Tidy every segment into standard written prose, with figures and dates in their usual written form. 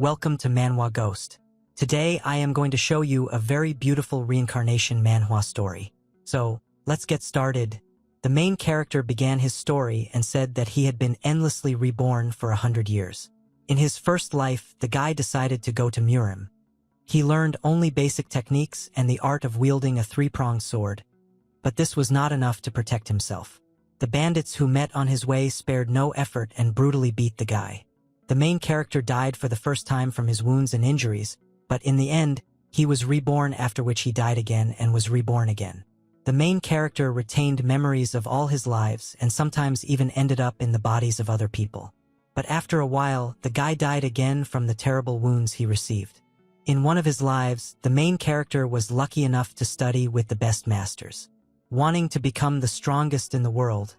Welcome to Manhwa Ghost. Today I am going to show you a very beautiful reincarnation manhwa story. So, let's get started. The main character began his story and said that he had been endlessly reborn for 100 years. In his first life, the guy decided to go to Murim. He learned only basic techniques and the art of wielding a three-pronged sword. But this was not enough to protect himself. The bandits who met on his way spared no effort and brutally beat the guy. The main character died for the first time from his wounds and injuries, but in the end, he was reborn, after which he died again and was reborn again. The main character retained memories of all his lives and sometimes even ended up in the bodies of other people. But after a while, the guy died again from the terrible wounds he received. In one of his lives, the main character was lucky enough to study with the best masters. Wanting to become the strongest in the world,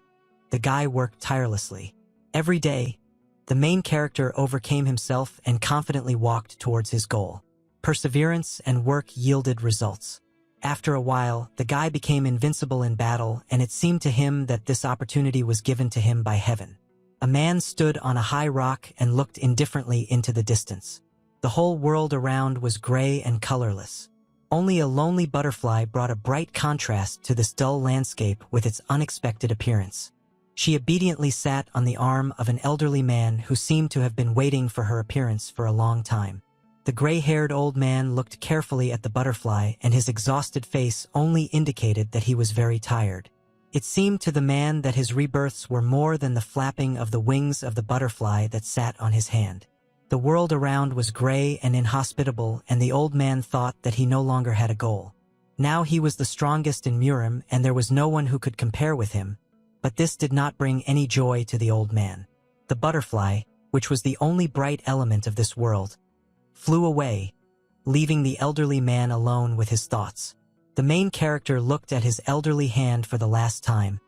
the guy worked tirelessly. Every day, the main character overcame himself and confidently walked towards his goal. Perseverance and work yielded results. After a while, the guy became invincible in battle, and it seemed to him that this opportunity was given to him by heaven. A man stood on a high rock and looked indifferently into the distance. The whole world around was gray and colorless. Only a lonely butterfly brought a bright contrast to this dull landscape with its unexpected appearance. She obediently sat on the arm of an elderly man who seemed to have been waiting for her appearance for a long time. The gray-haired old man looked carefully at the butterfly, and his exhausted face only indicated that he was very tired. It seemed to the man that his rebirths were more than the flapping of the wings of the butterfly that sat on his hand. The world around was gray and inhospitable, and the old man thought that he no longer had a goal. Now he was the strongest in Murim, and there was no one who could compare with him, but this did not bring any joy to the old man. The butterfly, which was the only bright element of this world, flew away, leaving the elderly man alone with his thoughts. The main character looked at his elderly hand for the last time,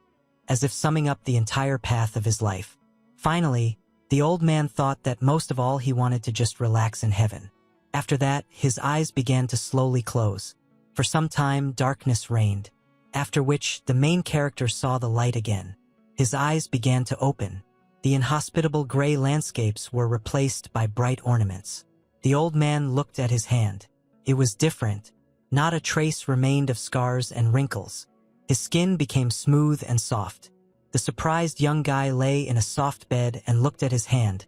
as if summing up the entire path of his life. Finally, the old man thought that most of all he wanted to just relax in heaven. After that, his eyes began to slowly close. For some time, darkness reigned, after which the main character saw the light again. His eyes began to open. The inhospitable gray landscapes were replaced by bright ornaments. The old man looked at his hand. It was different. Not a trace remained of scars and wrinkles. His skin became smooth and soft. The surprised young guy lay in a soft bed and looked at his hand,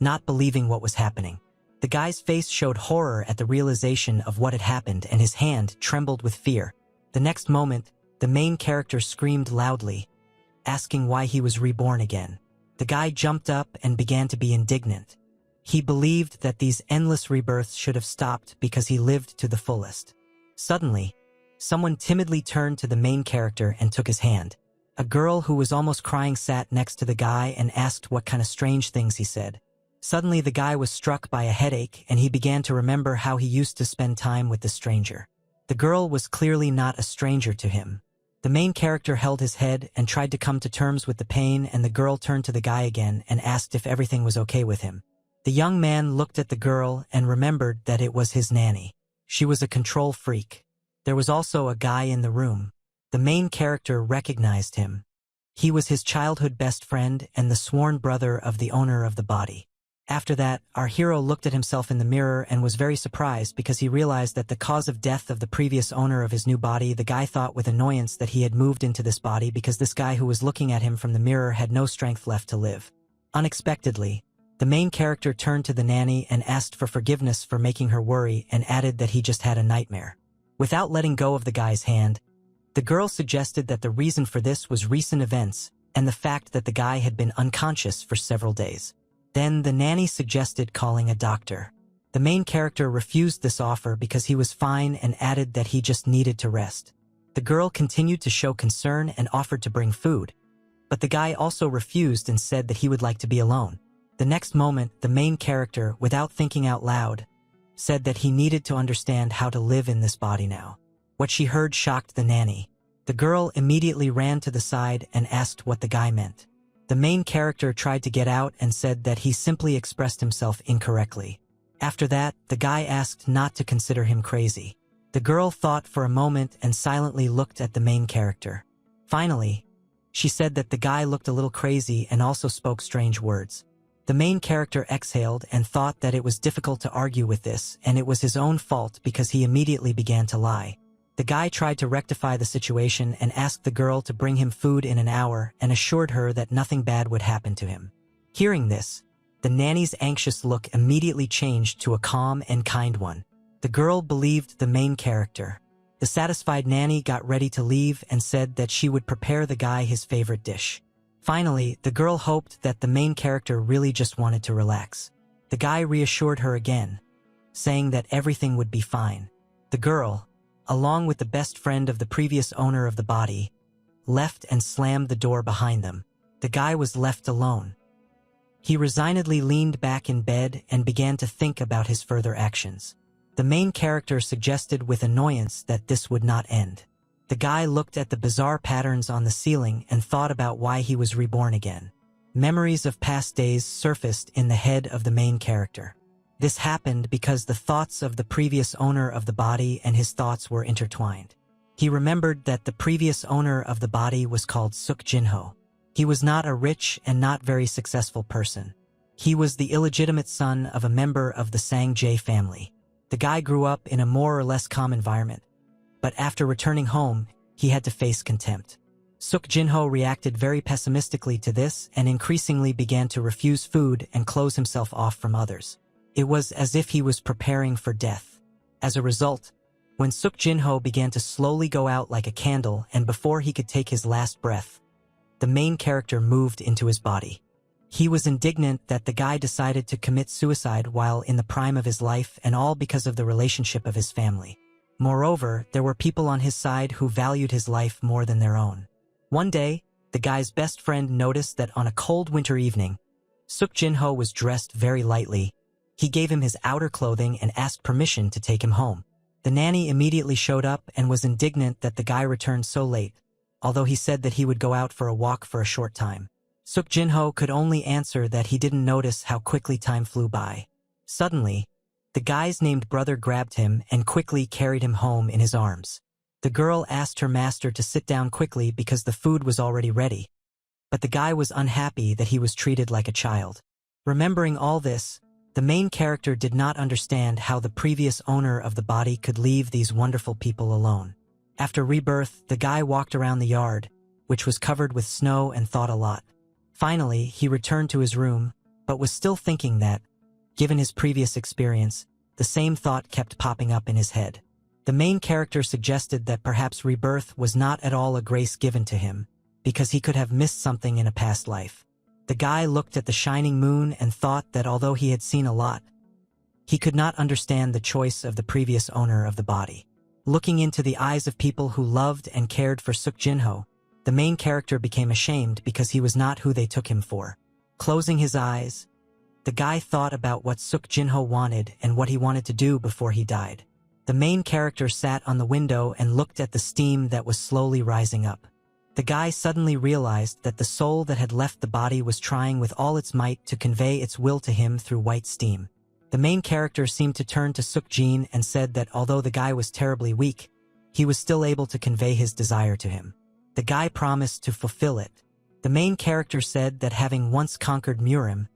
not believing what was happening. The guy's face showed horror at the realization of what had happened, and his hand trembled with fear. The next moment, the main character screamed loudly, asking why he was reborn again. The guy jumped up and began to be indignant. He believed that these endless rebirths should have stopped because he lived to the fullest. Suddenly, someone timidly turned to the main character and took his hand. A girl who was almost crying sat next to the guy and asked what kind of strange things he said. Suddenly the guy was struck by a headache, and he began to remember how he used to spend time with the stranger. The girl was clearly not a stranger to him. The main character held his head and tried to come to terms with the pain, and the girl turned to the guy again and asked if everything was okay with him. The young man looked at the girl and remembered that it was his nanny. She was a control freak. There was also a guy in the room. The main character recognized him. He was his childhood best friend and the sworn brother of the owner of the body. After that, our hero looked at himself in the mirror and was very surprised because he realized that the cause of death of the previous owner of his new body, the guy thought with annoyance that he had moved into this body because this guy who was looking at him from the mirror had no strength left to live. Unexpectedly, the main character turned to the nanny and asked for forgiveness for making her worry and added that he just had a nightmare. Without letting go of the guy's hand, the girl suggested that the reason for this was recent events and the fact that the guy had been unconscious for several days. Then the nanny suggested calling a doctor. The main character refused this offer because he was fine and added that he just needed to rest. The girl continued to show concern and offered to bring food, but the guy also refused and said that he would like to be alone. The next moment, the main character, without thinking out loud, said that he needed to understand how to live in this body now. What she heard shocked the nanny. The girl immediately ran to the side and asked what the guy meant. The main character tried to get out and said that he simply expressed himself incorrectly. After that, the guy asked not to consider him crazy. The girl thought for a moment and silently looked at the main character. Finally, she said that the guy looked a little crazy and also spoke strange words. The main character exhaled and thought that it was difficult to argue with this, and it was his own fault because he immediately began to lie. The guy tried to rectify the situation and asked the girl to bring him food in an hour and assured her that nothing bad would happen to him. Hearing this, the nanny's anxious look immediately changed to a calm and kind one. The girl believed the main character. The satisfied nanny got ready to leave and said that she would prepare the guy his favorite dish. Finally, the girl hoped that the main character really just wanted to relax. The guy reassured her again, saying that everything would be fine. The girl, along with the best friend of the previous owner of the body, left and slammed the door behind them. The guy was left alone. He resignedly leaned back in bed and began to think about his further actions. The main character suggested with annoyance that this would not end. The guy looked at the bizarre patterns on the ceiling and thought about why he was reborn again. Memories of past days surfaced in the head of the main character. This happened because the thoughts of the previous owner of the body and his thoughts were intertwined. He remembered that the previous owner of the body was called Suk Jinho. He was not a rich and not very successful person. He was the illegitimate son of a member of the Sang-jae family. The guy grew up in a more or less calm environment. But after returning home, he had to face contempt. Suk Jinho reacted very pessimistically to this and increasingly began to refuse food and close himself off from others. It was as if he was preparing for death. As a result, when Suk Jinho began to slowly go out like a candle and before he could take his last breath, the main character moved into his body. He was indignant that the guy decided to commit suicide while in the prime of his life, and all because of the relationship of his family. Moreover, there were people on his side who valued his life more than their own. One day, the guy's best friend noticed that on a cold winter evening, Suk Jinho was dressed very lightly. He gave him his outer clothing and asked permission to take him home. The nanny immediately showed up and was indignant that the guy returned so late, although he said that he would go out for a walk for a short time. Suk Jinho could only answer that he didn't notice how quickly time flew by. Suddenly, the guy's named brother grabbed him and quickly carried him home in his arms. The girl asked her master to sit down quickly because the food was already ready. But the guy was unhappy that he was treated like a child. Remembering all this, the main character did not understand how the previous owner of the body could leave these wonderful people alone. After rebirth, the guy walked around the yard, which was covered with snow, and thought a lot. Finally, he returned to his room, but was still thinking that, given his previous experience, the same thought kept popping up in his head. The main character suggested that perhaps rebirth was not at all a grace given to him, because he could have missed something in a past life. The guy looked at the shining moon and thought that although he had seen a lot, he could not understand the choice of the previous owner of the body. Looking into the eyes of people who loved and cared for Suk Jinho, the main character became ashamed because he was not who they took him for. Closing his eyes, the guy thought about what Suk Jinho wanted and what he wanted to do before he died. The main character sat on the window and looked at the steam that was slowly rising up. The guy suddenly realized that the soul that had left the body was trying with all its might to convey its will to him through white steam. The main character seemed to turn to Suk Jin and said that although the guy was terribly weak, he was still able to convey his desire to him. The guy promised to fulfill it. The main character said that having once conquered Murim,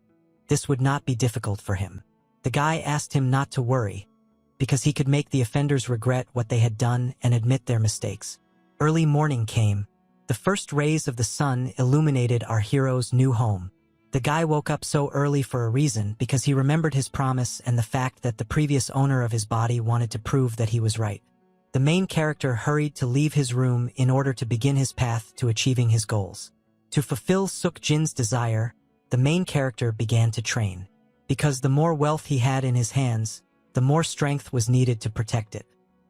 this would not be difficult for him. The guy asked him not to worry, because he could make the offenders regret what they had done and admit their mistakes. Early morning came. The first rays of the sun illuminated our hero's new home. The guy woke up so early for a reason because he remembered his promise and the fact that the previous owner of his body wanted to prove that he was right. The main character hurried to leave his room in order to begin his path to achieving his goals. To fulfill Suk Jin's desire, the main character began to train. Because the more wealth he had in his hands, the more strength was needed to protect it.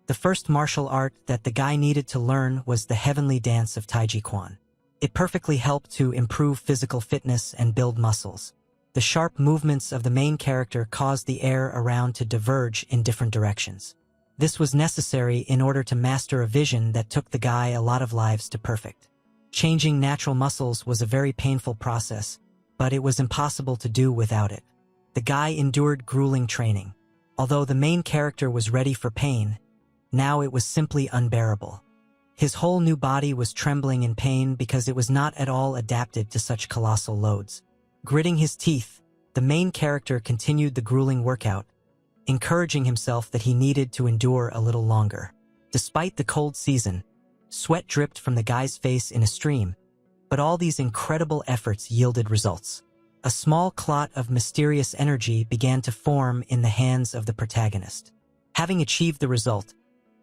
The first martial art that the guy needed to learn was the heavenly dance of Taiji Quan. It perfectly helped to improve physical fitness and build muscles. The sharp movements of the main character caused the air around to diverge in different directions. This was necessary in order to master a vision that took the guy a lot of lives to perfect. Changing natural muscles was a very painful process, but it was impossible to do without it. The guy endured grueling training. Although the main character was ready for pain, now it was simply unbearable. His whole new body was trembling in pain because it was not at all adapted to such colossal loads. Gritting his teeth, the main character continued the grueling workout, encouraging himself that he needed to endure a little longer. Despite the cold season, sweat dripped from the guy's face in a stream, but all these incredible efforts yielded results. A small clot of mysterious energy began to form in the hands of the protagonist. Having achieved the result,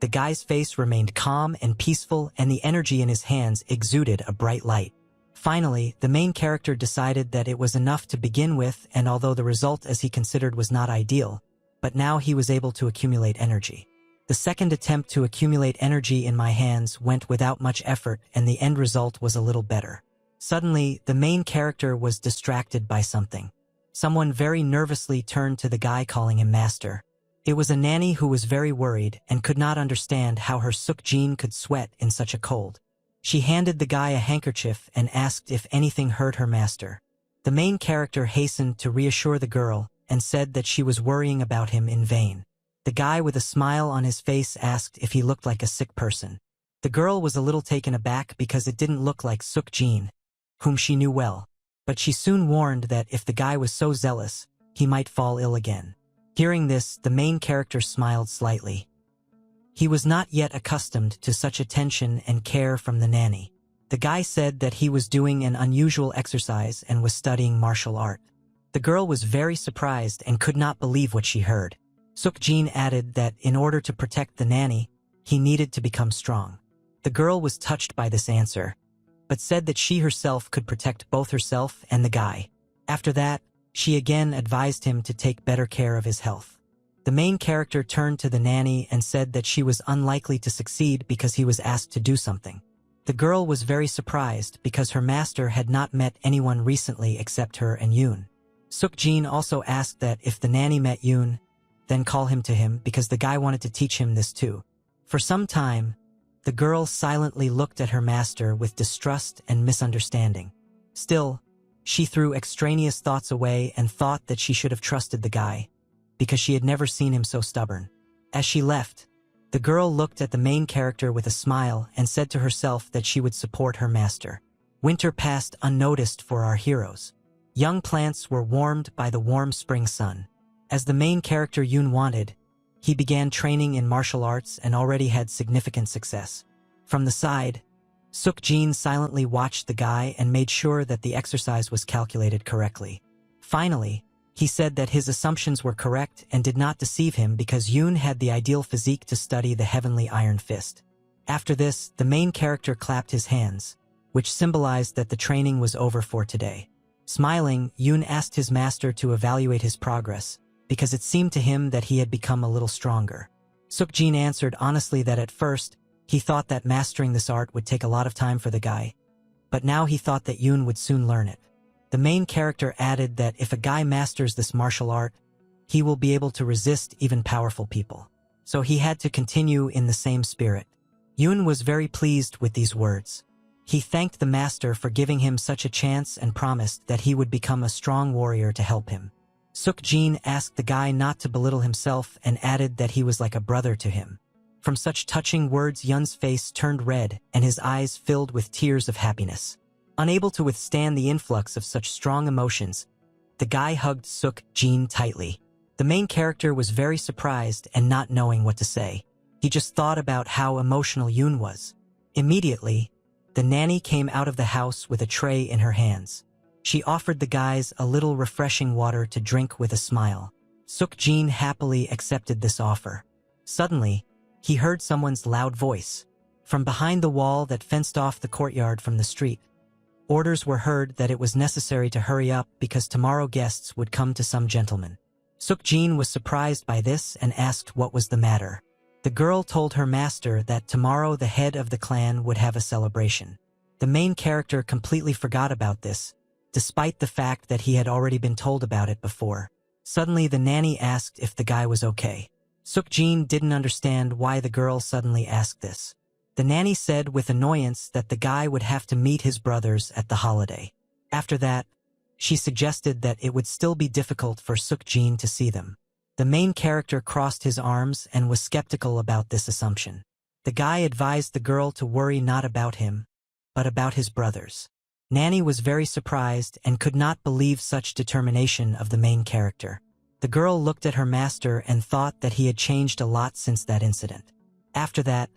the guy's face remained calm and peaceful, and the energy in his hands exuded a bright light. Finally, the main character decided that it was enough to begin with, and although the result as he considered was not ideal, but now he was able to accumulate energy. The second attempt to accumulate energy in my hands went without much effort, and the end result was a little better. Suddenly, the main character was distracted by something. Someone very nervously turned to the guy, calling him master. It was a nanny who was very worried and could not understand how her Suk-jin could sweat in such a cold. She handed the guy a handkerchief and asked if anything hurt her master. The main character hastened to reassure the girl and said that she was worrying about him in vain. The guy with a smile on his face asked if he looked like a sick person. The girl was a little taken aback because it didn't look like Suk-jin, whom she knew well, but she soon warned that if the guy was so zealous, he might fall ill again. Hearing this, the main character smiled slightly. He was not yet accustomed to such attention and care from the nanny. The guy said that he was doing an unusual exercise and was studying martial art. The girl was very surprised and could not believe what she heard. Suk-jin added that in order to protect the nanny, he needed to become strong. The girl was touched by this answer, but said that she herself could protect both herself and the guy. After that, she again advised him to take better care of his health. The main character turned to the nanny and said that she was unlikely to succeed because he was asked to do something. The girl was very surprised because her master had not met anyone recently except her and Yoon. Suk-jin also asked that if the nanny met Yoon, then call him to him because the guy wanted to teach him this too. For some time, the girl silently looked at her master with distrust and misunderstanding. Still, she threw extraneous thoughts away and thought that she should have trusted the guy, because she had never seen him so stubborn. As she left, the girl looked at the main character with a smile and said to herself that she would support her master. Winter passed unnoticed for our heroes. Young plants were warmed by the warm spring sun. As the main character Yoon wanted, he began training in martial arts and already had significant success. From the side, Suk-jin silently watched the guy and made sure that the exercise was calculated correctly. Finally, he said that his assumptions were correct and did not deceive him because Yoon had the ideal physique to study the heavenly iron fist. After this, the main character clapped his hands, which symbolized that the training was over for today. Smiling, Yoon asked his master to evaluate his progress, because it seemed to him that he had become a little stronger. Suk-jin answered honestly that at first, he thought that mastering this art would take a lot of time for the guy, but now he thought that Yoon would soon learn it. The main character added that if a guy masters this martial art, he will be able to resist even powerful people. So he had to continue in the same spirit. Yoon was very pleased with these words. He thanked the master for giving him such a chance and promised that he would become a strong warrior to help him. Suk-jin asked the guy not to belittle himself and added that he was like a brother to him. From such touching words, Yoon's face turned red and his eyes filled with tears of happiness. Unable to withstand the influx of such strong emotions, the guy hugged Suk-jin tightly. The main character was very surprised and not knowing what to say. He just thought about how emotional Yoon was. Immediately, the nanny came out of the house with a tray in her hands. She offered the guys a little refreshing water to drink with a smile. Suk-jin happily accepted this offer. Suddenly, he heard someone's loud voice. From behind the wall that fenced off the courtyard from the street, orders were heard that it was necessary to hurry up because tomorrow guests would come to some gentleman. Suk-jin was surprised by this and asked what was the matter. The girl told her master that tomorrow the head of the clan would have a celebration. The main character completely forgot about this, despite the fact that he had already been told about it before. Suddenly the nanny asked if the guy was okay. Suk-jin didn't understand why the girl suddenly asked this. The nanny said with annoyance that the guy would have to meet his brothers at the holiday. After that, she suggested that it would still be difficult for Suk-jin to see them. The main character crossed his arms and was skeptical about this assumption. The guy advised the girl to worry not about him, but about his brothers. Nanny was very surprised and could not believe such determination of the main character. The girl looked at her master and thought that he had changed a lot since that incident. After that,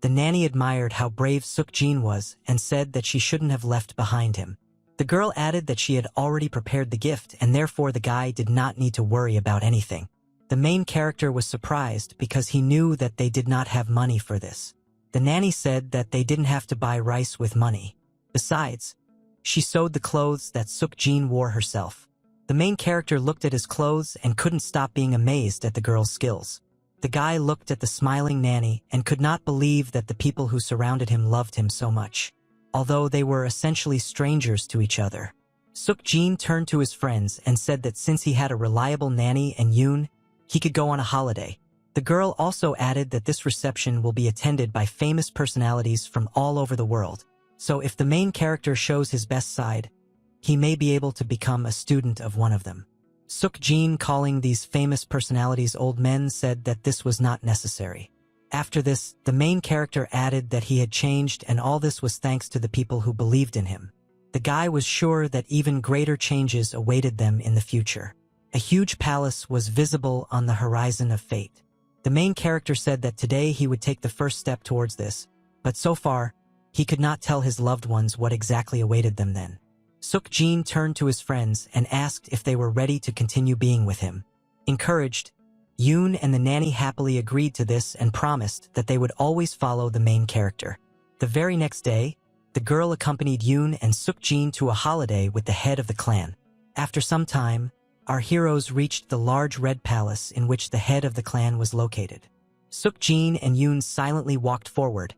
the nanny admired how brave Sukjin was and said that she shouldn't have left behind him. The girl added that she had already prepared the gift and therefore the guy did not need to worry about anything. The main character was surprised because he knew that they did not have money for this. The nanny said that they didn't have to buy rice with money. Besides, she sewed the clothes that Sukjin wore herself. The main character looked at his clothes and couldn't stop being amazed at the girl's skills. The guy looked at the smiling nanny and could not believe that the people who surrounded him loved him so much, although they were essentially strangers to each other. Sukjin turned to his friends and said that since he had a reliable nanny and Yoon, he could go on a holiday. The girl also added that this reception will be attended by famous personalities from all over the world, so if the main character shows his best side, he may be able to become a student of one of them. Sukjin, calling these famous personalities old men, said that this was not necessary. After this, the main character added that he had changed and all this was thanks to the people who believed in him. The guy was sure that even greater changes awaited them in the future. A huge palace was visible on the horizon of fate. The main character said that today he would take the first step towards this, but so far, he could not tell his loved ones what exactly awaited them then. Sukjin turned to his friends and asked if they were ready to continue being with him. Encouraged, Yoon and the nanny happily agreed to this and promised that they would always follow the main character. The very next day, the girl accompanied Yoon and Sukjin to a holiday with the head of the clan. After some time, our heroes reached the large red palace in which the head of the clan was located. Sukjin and Yoon silently walked forward,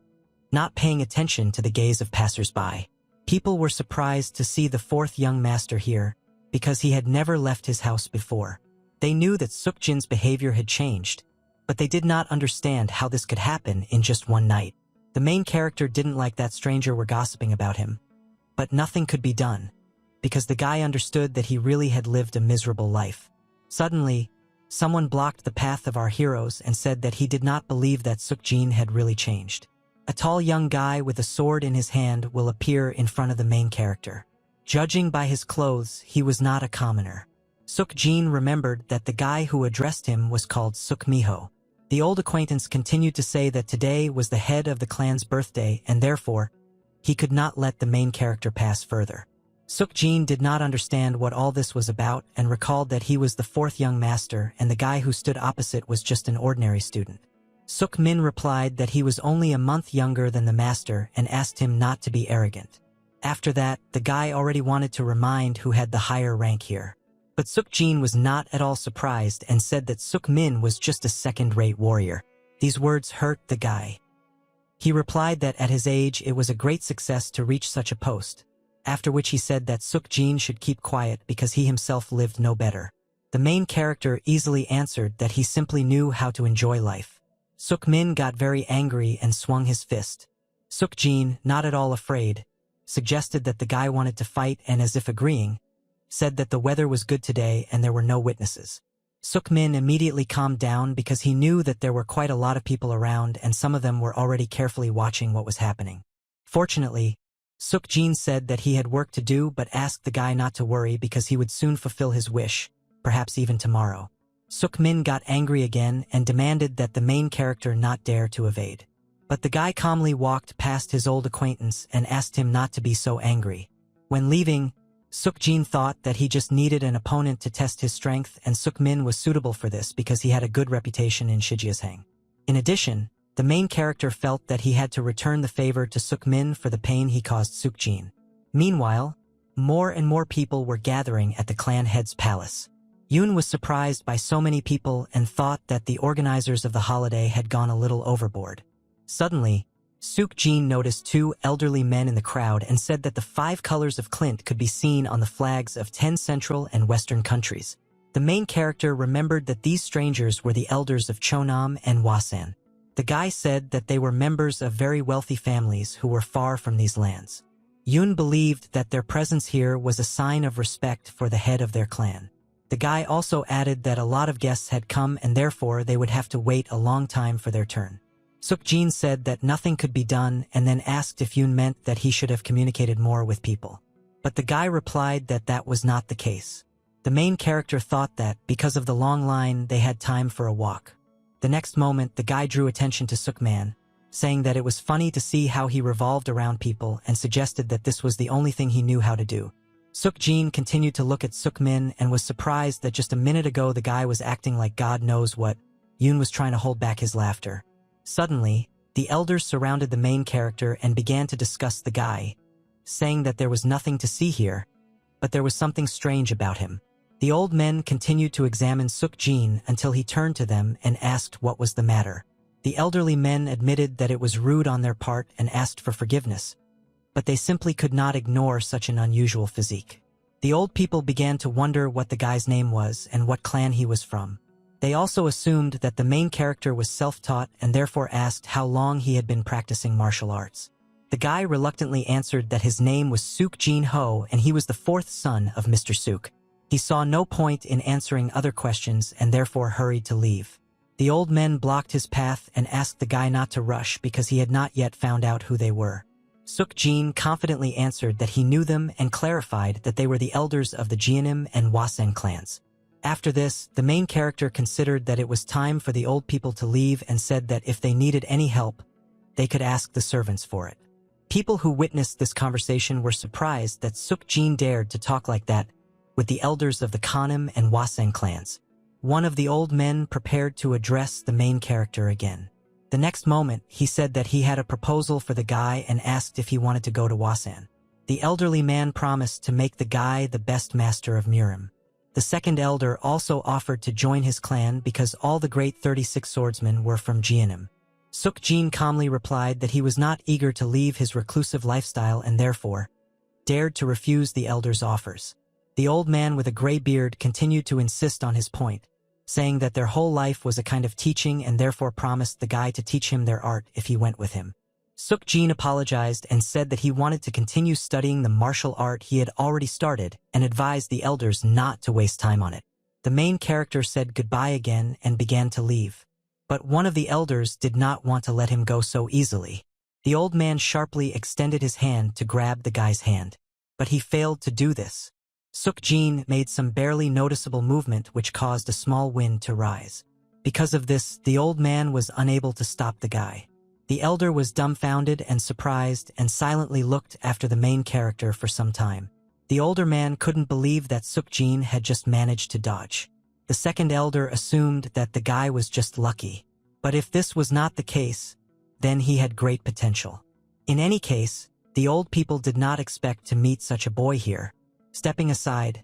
not paying attention to the gaze of passers-by. People were surprised to see the fourth young master here, because he had never left his house before. They knew that Sukjin's behavior had changed, but they did not understand how this could happen in just one night. The main character didn't like that stranger were gossiping about him, but nothing could be done, because the guy understood that he really had lived a miserable life. Suddenly, someone blocked the path of our heroes and said that he did not believe that Sukjin had really changed. A tall young guy with a sword in his hand will appear in front of the main character. Judging by his clothes, he was not a commoner. Sukjin remembered that the guy who addressed him was called Sukmiho. The old acquaintance continued to say that today was the head of the clan's birthday and therefore, he could not let the main character pass further. Sukjin did not understand what all this was about and recalled that he was the fourth young master and the guy who stood opposite was just an ordinary student. Sukmin replied that he was only a month younger than the master and asked him not to be arrogant. After that, the guy already wanted to remind who had the higher rank here. But Sukjin was not at all surprised and said that Sukmin was just a second-rate warrior. These words hurt the guy. He replied that at his age it was a great success to reach such a post, after which he said that Sukjin should keep quiet because he himself lived no better. The main character easily answered that he simply knew how to enjoy life. Sukmin got very angry and swung his fist. Sukjin, not at all afraid, suggested that the guy wanted to fight and as if agreeing, said that the weather was good today and there were no witnesses. Sukmin immediately calmed down because he knew that there were quite a lot of people around and some of them were already carefully watching what was happening. Fortunately, Sukjin said that he had work to do but asked the guy not to worry because he would soon fulfill his wish, perhaps even tomorrow. Sukmin got angry again and demanded that the main character not dare to evade. But the guy calmly walked past his old acquaintance and asked him not to be so angry. When leaving, Sukjin thought that he just needed an opponent to test his strength and Sukmin was suitable for this because he had a good reputation in Shijiazhang. In addition, the main character felt that he had to return the favor to Sukmin for the pain he caused Sukjin. Meanwhile, more and more people were gathering at the clan head's palace. Yoon was surprised by so many people and thought that the organizers of the holiday had gone a little overboard. Suddenly, Sukjin noticed two elderly men in the crowd and said that the 5 colors of Clint could be seen on the flags of 10 central and western countries. The main character remembered that these strangers were the elders of Chonam and Wasan. The guy said that they were members of very wealthy families who were far from these lands. Yoon believed that their presence here was a sign of respect for the head of their clan. The guy also added that a lot of guests had come and therefore they would have to wait a long time for their turn. Sukjin said that nothing could be done and then asked if Yoon meant that he should have communicated more with people. But the guy replied that that was not the case. The main character thought that, because of the long line, they had time for a walk. The next moment, the guy drew attention to Sukman, saying that it was funny to see how he revolved around people and suggested that this was the only thing he knew how to do. Sukjin continued to look at Sukmin and was surprised that just a minute ago the guy was acting like God knows what. Yoon was trying to hold back his laughter. Suddenly, the elders surrounded the main character and began to discuss the guy, saying that there was nothing to see here, but there was something strange about him. The old men continued to examine Sukjin until he turned to them and asked what was the matter. The elderly men admitted that it was rude on their part and asked for forgiveness, but they simply could not ignore such an unusual physique. The old people began to wonder what the guy's name was and what clan he was from. They also assumed that the main character was self-taught and therefore asked how long he had been practicing martial arts. The guy reluctantly answered that his name was Suk Jin Ho and he was the fourth son of Mr. Suk. He saw no point in answering other questions and therefore hurried to leave. The old men blocked his path and asked the guy not to rush because he had not yet found out who they were. Suk Jin confidently answered that he knew them and clarified that they were the elders of the Jeonnim and Hwasen clans. After this, the main character considered that it was time for the old people to leave and said that if they needed any help, they could ask the servants for it. People who witnessed this conversation were surprised that Suk Jin dared to talk like that with the elders of the Jeonnim and Hwasen clans. One of the old men prepared to address the main character again. The next moment, he said that he had a proposal for the guy and asked if he wanted to go to Hwasen. The elderly man promised to make the guy the best master of Murim. The second elder also offered to join his clan because all the great 36 swordsmen were from Jeonnim. Suk Jin calmly replied that he was not eager to leave his reclusive lifestyle and therefore dared to refuse the elders' offers. The old man with a gray beard continued to insist on his point, saying that their whole life was a kind of teaching and therefore promised the guy to teach him their art if he went with him. Suk Jin apologized and said that he wanted to continue studying the martial art he had already started and advised the elders not to waste time on it. The main character said goodbye again and began to leave. But one of the elders did not want to let him go so easily. The old man sharply extended his hand to grab the guy's hand, but he failed to do this. Suk Jin made some barely noticeable movement which caused a small wind to rise. Because of this, the old man was unable to stop the guy. The elder was dumbfounded and surprised and silently looked after the main character for some time. The older man couldn't believe that Suk Jin had just managed to dodge. The second elder assumed that the guy was just lucky. But if this was not the case, then he had great potential. In any case, the old people did not expect to meet such a boy here. Stepping aside,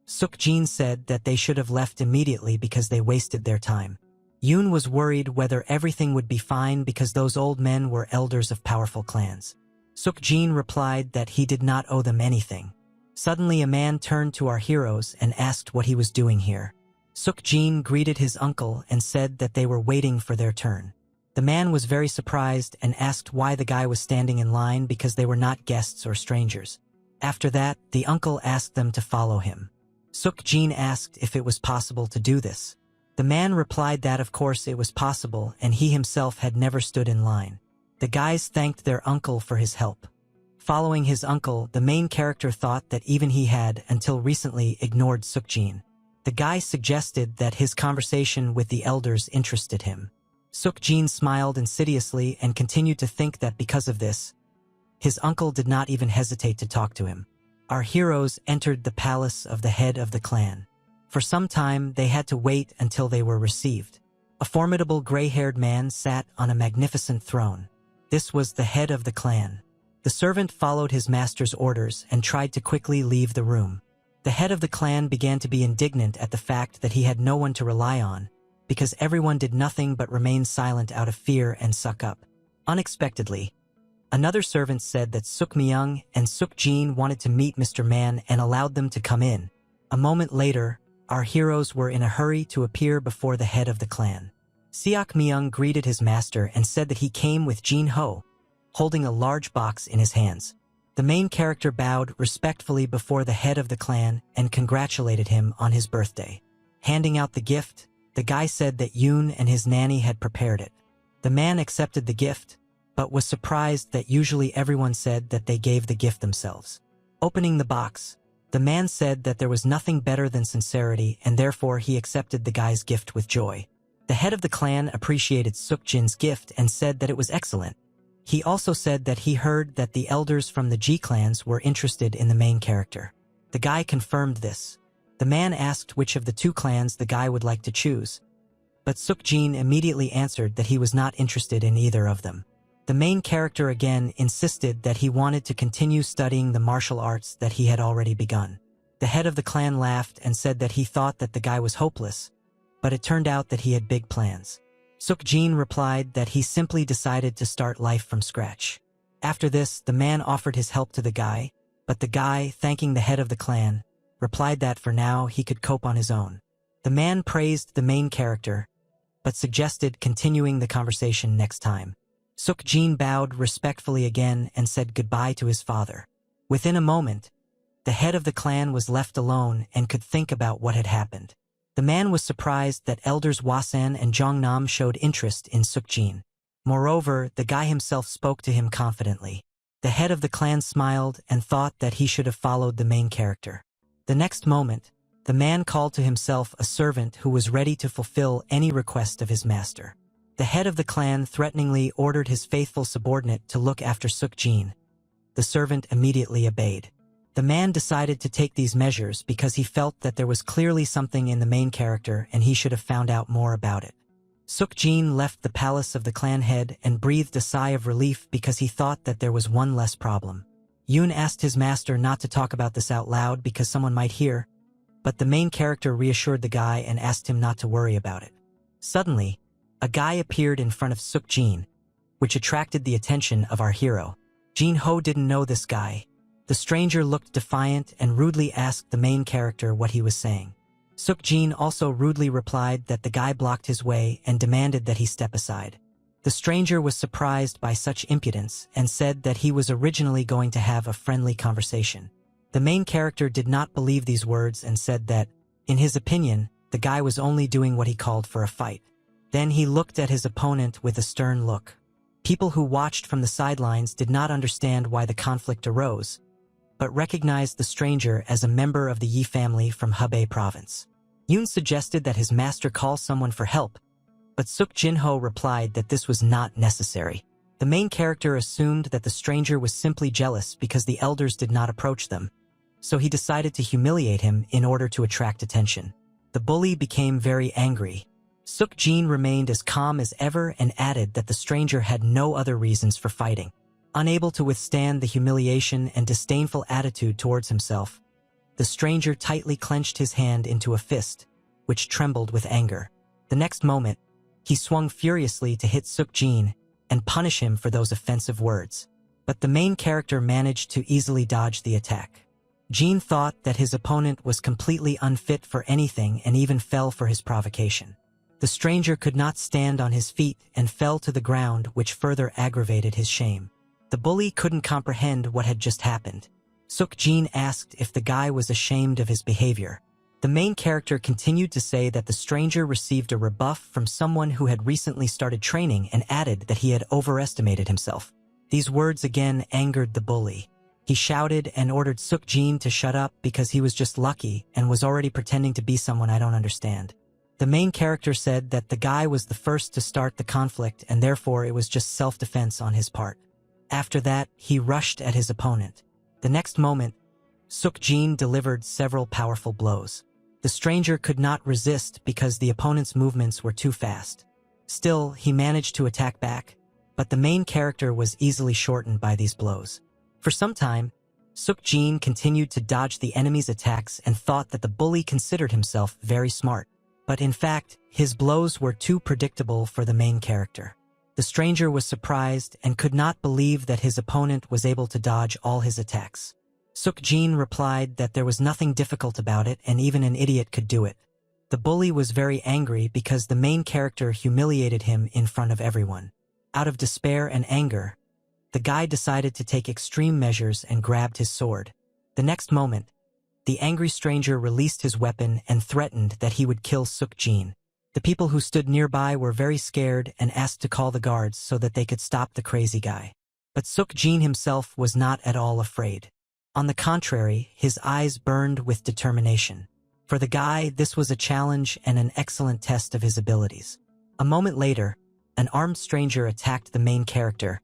Suk Jin said that they should have left immediately because they wasted their time. Yoon was worried whether everything would be fine because those old men were elders of powerful clans. Suk Jin replied that he did not owe them anything. Suddenly a man turned to our heroes and asked what he was doing here. Suk Jin greeted his uncle and said that they were waiting for their turn. The man was very surprised and asked why the guy was standing in line because they were not guests or strangers. After that, the uncle asked them to follow him. Suk Jin asked if it was possible to do this. The man replied that of course it was possible and he himself had never stood in line. The guys thanked their uncle for his help. Following his uncle, the main character thought that even he had, until recently, ignored Suk Jin. The guy suggested that his conversation with the elders interested him. Suk Jin smiled insidiously and continued to think that because of this, his uncle did not even hesitate to talk to him. Our heroes entered the palace of the head of the clan. For some time, they had to wait until they were received. A formidable gray-haired man sat on a magnificent throne. This was the head of the clan. The servant followed his master's orders and tried to quickly leave the room. The head of the clan began to be indignant at the fact that he had no one to rely on, because everyone did nothing but remain silent out of fear and suck up. Unexpectedly, another servant said that Suk Myung and Suk Jin wanted to meet Mr. Man and allowed them to come in. A moment later, our heroes were in a hurry to appear before the head of the clan. Seok Myung greeted his master and said that he came with Jin Ho, holding a large box in his hands. The main character bowed respectfully before the head of the clan and congratulated him on his birthday. Handing out the gift, the guy said that Yoon and his nanny had prepared it. The man accepted the gift, but was surprised that usually everyone said that they gave the gift themselves. Opening the box, the man said that there was nothing better than sincerity and therefore he accepted the guy's gift with joy. The head of the clan appreciated Sukjin's gift and said that it was excellent. He also said that he heard that the elders from the G clans were interested in the main character. The guy confirmed this. The man asked which of the two clans the guy would like to choose, but Sukjin immediately answered that he was not interested in either of them. The main character again insisted that he wanted to continue studying the martial arts that he had already begun. The head of the clan laughed and said that he thought that the guy was hopeless, but it turned out that he had big plans. Sukjin replied that he simply decided to start life from scratch. After this, the man offered his help to the guy, but the guy, thanking the head of the clan, replied that for now he could cope on his own. The man praised the main character, but suggested continuing the conversation next time. Sukjin bowed respectfully again and said goodbye to his father. Within a moment, the head of the clan was left alone and could think about what had happened. The man was surprised that elders Wasan and Jongnam showed interest in Sukjin. Moreover, the guy himself spoke to him confidently. The head of the clan smiled and thought that he should have followed the main character. The next moment, the man called to himself a servant who was ready to fulfill any request of his master. The head of the clan threateningly ordered his faithful subordinate to look after Sukjin. The servant immediately obeyed. The man decided to take these measures because he felt that there was clearly something in the main character and he should have found out more about it. Sukjin left the palace of the clan head and breathed a sigh of relief because he thought that there was one less problem. Yoon asked his master not to talk about this out loud because someone might hear, but the main character reassured the guy and asked him not to worry about it. Suddenly, a guy appeared in front of Sukjin, which attracted the attention of our hero. Jin Ho didn't know this guy. The stranger looked defiant and rudely asked the main character what he was saying. Sukjin also rudely replied that the guy blocked his way and demanded that he step aside. The stranger was surprised by such impudence and said that he was originally going to have a friendly conversation. The main character did not believe these words and said that, in his opinion, the guy was only doing what he called for a fight. Then he looked at his opponent with a stern look. People who watched from the sidelines did not understand why the conflict arose, but recognized the stranger as a member of the Yi family from Hebei province. Yoon suggested that his master call someone for help, but Suk Jin-ho replied that this was not necessary. The main character assumed that the stranger was simply jealous because the elders did not approach them, so he decided to humiliate him in order to attract attention. The bully became very angry. Suk Jin remained as calm as ever and added that the stranger had no other reasons for fighting. Unable to withstand the humiliation and disdainful attitude towards himself, the stranger tightly clenched his hand into a fist, which trembled with anger. The next moment, he swung furiously to hit Suk Jin and punish him for those offensive words. But the main character managed to easily dodge the attack. Jin thought that his opponent was completely unfit for anything and even fell for his provocation. The stranger could not stand on his feet and fell to the ground, which further aggravated his shame. The bully couldn't comprehend what had just happened. Suk Jin asked if the guy was ashamed of his behavior. The main character continued to say that the stranger received a rebuff from someone who had recently started training and added that he had overestimated himself. These words again angered the bully. He shouted and ordered Suk Jin to shut up because he was just lucky and was already pretending to be someone I don't understand. The main character said that the guy was the first to start the conflict and therefore it was just self-defense on his part. After that, he rushed at his opponent. The next moment, Suk Jin delivered several powerful blows. The stranger could not resist because the opponent's movements were too fast. Still, he managed to attack back, but the main character was easily shortened by these blows. For some time, Suk Jin continued to dodge the enemy's attacks and thought that the bully considered himself very smart. But in fact, his blows were too predictable for the main character. The stranger was surprised and could not believe that his opponent was able to dodge all his attacks. Suk Jin replied that there was nothing difficult about it and even an idiot could do it. The bully was very angry because the main character humiliated him in front of everyone. Out of despair and anger, the guy decided to take extreme measures and grabbed his sword. The next moment, the angry stranger released his weapon and threatened that he would kill Suk Jin. The people who stood nearby were very scared and asked to call the guards so that they could stop the crazy guy. But Suk Jin himself was not at all afraid. On the contrary, his eyes burned with determination. For the guy, this was a challenge and an excellent test of his abilities. A moment later, an armed stranger attacked the main character,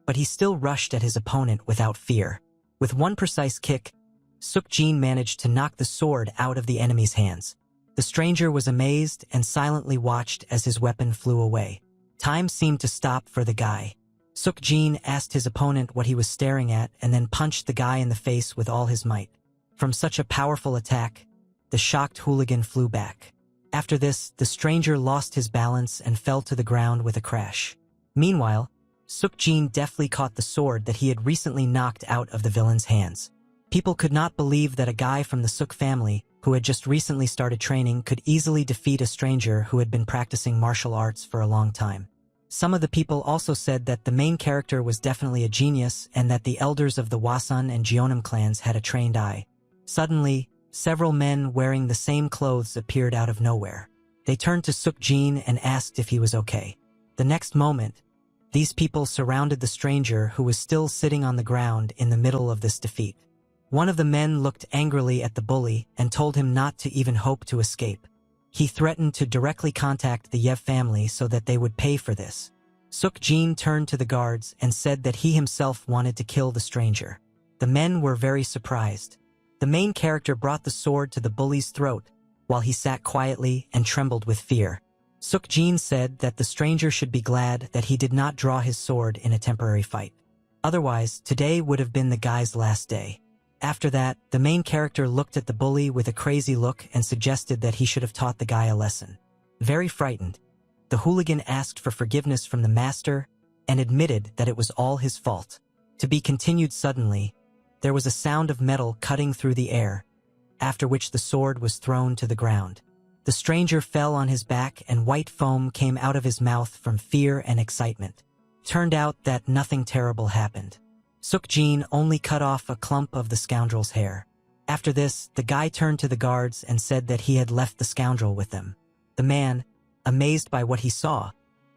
but he still rushed at his opponent without fear. With one precise kick, Suk-jin managed to knock the sword out of the enemy's hands. The stranger was amazed and silently watched as his weapon flew away. Time seemed to stop for the guy. Suk-jin asked his opponent what he was staring at and then punched the guy in the face with all his might. From such a powerful attack, the shocked hooligan flew back. After this, the stranger lost his balance and fell to the ground with a crash. Meanwhile, Suk-jin deftly caught the sword that he had recently knocked out of the villain's hands. People could not believe that a guy from the Suk family, who had just recently started training, could easily defeat a stranger who had been practicing martial arts for a long time. Some of the people also said that the main character was definitely a genius and that the elders of the Hwasun and Jeonnam clans had a trained eye. Suddenly, several men wearing the same clothes appeared out of nowhere. They turned to Suk-jin and asked if he was okay. The next moment, these people surrounded the stranger who was still sitting on the ground in the middle of this defeat. One of the men looked angrily at the bully and told him not to even hope to escape. He threatened to directly contact the Yev family so that they would pay for this. Suk-jin turned to the guards and said that he himself wanted to kill the stranger. The men were very surprised. The main character brought the sword to the bully's throat, while he sat quietly and trembled with fear. Suk-jin said that the stranger should be glad that he did not draw his sword in a temporary fight. Otherwise, today would have been the guy's last day. After that, the main character looked at the bully with a crazy look and suggested that he should have taught the guy a lesson. Very frightened, the hooligan asked for forgiveness from the master and admitted that it was all his fault. To be continued suddenly, there was a sound of metal cutting through the air, after which the sword was thrown to the ground. The stranger fell on his back and white foam came out of his mouth from fear and excitement. Turned out that nothing terrible happened. Suk-jin only cut off a clump of the scoundrel's hair. After this, the guy turned to the guards and said that he had left the scoundrel with them. The man, amazed by what he saw,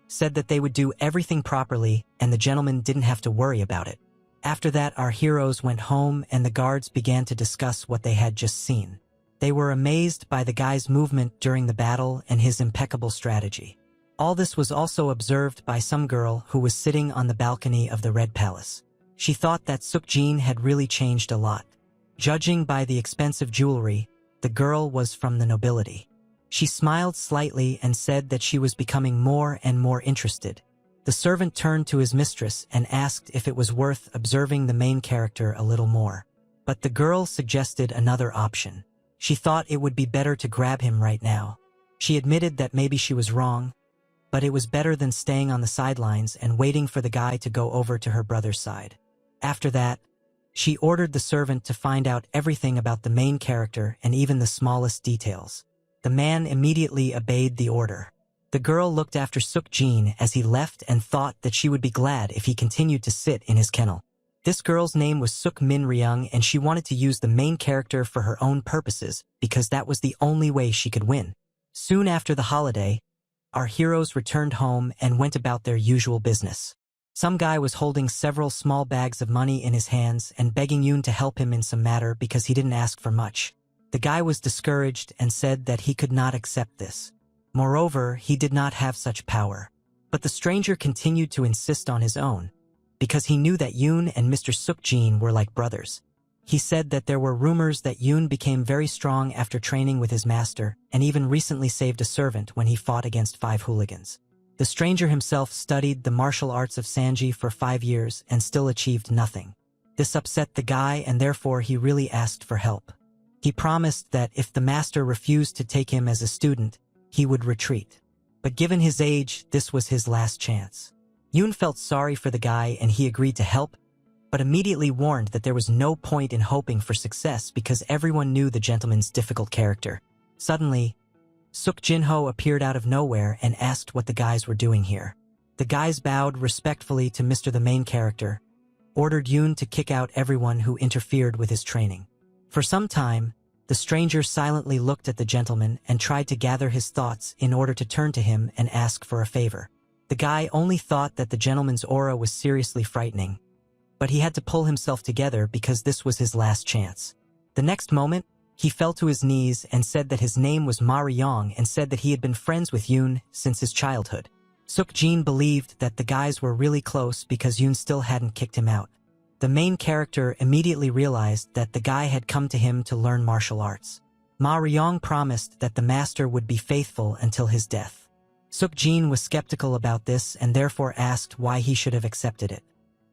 said that they would do everything properly and the gentleman didn't have to worry about it. After that, our heroes went home and the guards began to discuss what they had just seen. They were amazed by the guy's movement during the battle and his impeccable strategy. All this was also observed by some girl who was sitting on the balcony of the Red Palace. She thought that Suk-jin had really changed a lot. Judging by the expensive jewelry, the girl was from the nobility. She smiled slightly and said that she was becoming more and more interested. The servant turned to his mistress and asked if it was worth observing the main character a little more. But the girl suggested another option. She thought it would be better to grab him right now. She admitted that maybe she was wrong, but it was better than staying on the sidelines and waiting for the guy to go over to her brother's side. After that, she ordered the servant to find out everything about the main character and even the smallest details. The man immediately obeyed the order. The girl looked after Suk-jin as he left and thought that she would be glad if he continued to sit in his kennel. This girl's name was Suk-min Ryung and she wanted to use the main character for her own purposes because that was the only way she could win. Soon after the holiday, our heroes returned home and went about their usual business. Some guy was holding several small bags of money in his hands and begging Yoon to help him in some matter because he didn't ask for much. The guy was discouraged and said that he could not accept this. Moreover, he did not have such power. But the stranger continued to insist on his own, because he knew that Yoon and Mr. Suk-jin were like brothers. He said that there were rumors that Yoon became very strong after training with his master and even recently saved a servant when he fought against 5 hooligans. The stranger himself studied the martial arts of Sanji for 5 years and still achieved nothing. This upset the guy and therefore he really asked for help. He promised that if the master refused to take him as a student, he would retreat. But given his age, this was his last chance. Yoon felt sorry for the guy and he agreed to help, but immediately warned that there was no point in hoping for success because everyone knew the gentleman's difficult character. Suddenly, Suk Jinho appeared out of nowhere and asked what the guys were doing here. The guys bowed respectfully to Mr. the main character, ordered Yoon to kick out everyone who interfered with his training. For some time, the stranger silently looked at the gentleman and tried to gather his thoughts in order to turn to him and ask for a favor. The guy only thought that the gentleman's aura was seriously frightening, but he had to pull himself together because this was his last chance. The next moment, he fell to his knees and said that his name was Ma Ryong and said that he had been friends with Yoon since his childhood. Suk-jin believed that the guys were really close because Yoon still hadn't kicked him out. The main character immediately realized that the guy had come to him to learn martial arts. Ma Ryong promised that the master would be faithful until his death. Suk-jin was skeptical about this and therefore asked why he should have accepted it.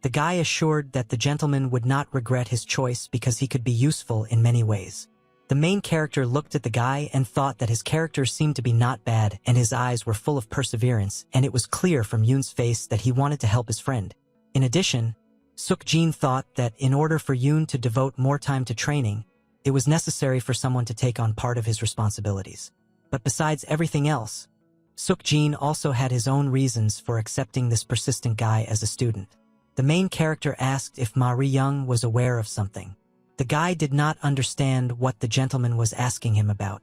The guy assured that the gentleman would not regret his choice because he could be useful in many ways. The main character looked at the guy and thought that his character seemed to be not bad and his eyes were full of perseverance, and it was clear from Yoon's face that he wanted to help his friend. In addition, Suk-jin thought that in order for Yoon to devote more time to training, it was necessary for someone to take on part of his responsibilities. But besides everything else, Suk-jin also had his own reasons for accepting this persistent guy as a student. The main character asked if Ma Ryong was aware of something. The guy did not understand what the gentleman was asking him about.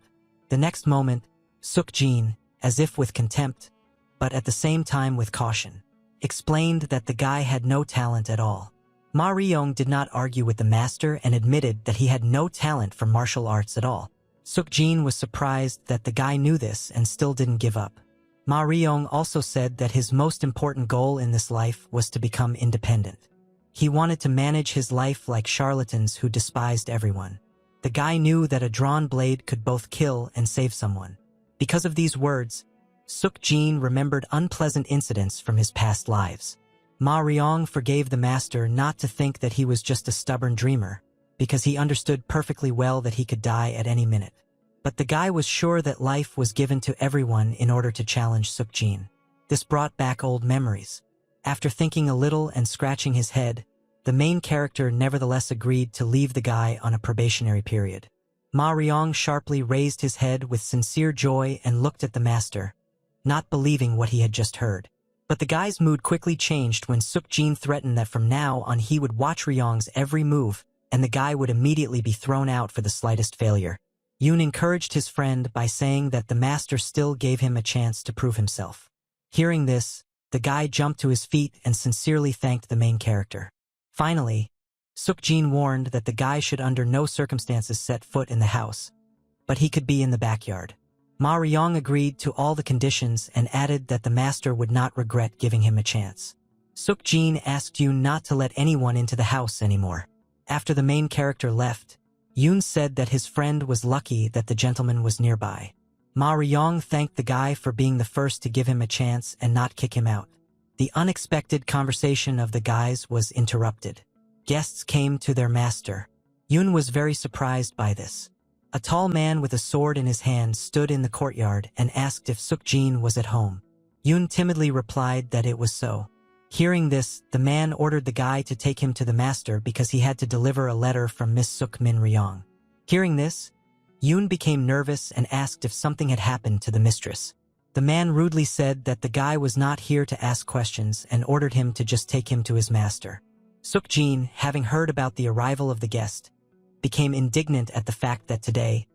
The next moment, Suk-jin, as if with contempt, but at the same time with caution, explained that the guy had no talent at all. Ma Ryong did not argue with the master and admitted that he had no talent for martial arts at all. Suk-jin was surprised that the guy knew this and still didn't give up. Ma Ryong also said that his most important goal in this life was to become independent. He wanted to manage his life like charlatans who despised everyone. The guy knew that a drawn blade could both kill and save someone. Because of these words, Suk-jin remembered unpleasant incidents from his past lives. Ma Ryong forgave the master not to think that he was just a stubborn dreamer, because he understood perfectly well that he could die at any minute. But the guy was sure that life was given to everyone in order to challenge Suk-jin. This brought back old memories. After thinking a little and scratching his head, the main character nevertheless agreed to leave the guy on a probationary period. Ma Ryong sharply raised his head with sincere joy and looked at the master, not believing what he had just heard. But the guy's mood quickly changed when Suk-jin threatened that from now on he would watch Ryong's every move, and the guy would immediately be thrown out for the slightest failure. Yoon encouraged his friend by saying that the master still gave him a chance to prove himself. Hearing this, the guy jumped to his feet and sincerely thanked the main character. Finally, Suk-jin warned that the guy should under no circumstances set foot in the house, but he could be in the backyard. Ma Ryong agreed to all the conditions and added that the master would not regret giving him a chance. Suk-jin asked Yoon not to let anyone into the house anymore. After the main character left, Yoon said that his friend was lucky that the gentleman was nearby. Ma Ryong thanked the guy for being the first to give him a chance and not kick him out. The unexpected conversation of the guys was interrupted. Guests came to their master. Yoon was very surprised by this. A tall man with a sword in his hand stood in the courtyard and asked if Suk-jin was at home. Yoon timidly replied that it was so. Hearing this, the man ordered the guy to take him to the master because he had to deliver a letter from Miss Suk-min Ryong. Hearing this, Yoon became nervous and asked if something had happened to the mistress. The man rudely said that the guy was not here to ask questions and ordered him to just take him to his master. Suk-jin, having heard about the arrival of the guest, became indignant at the fact that today,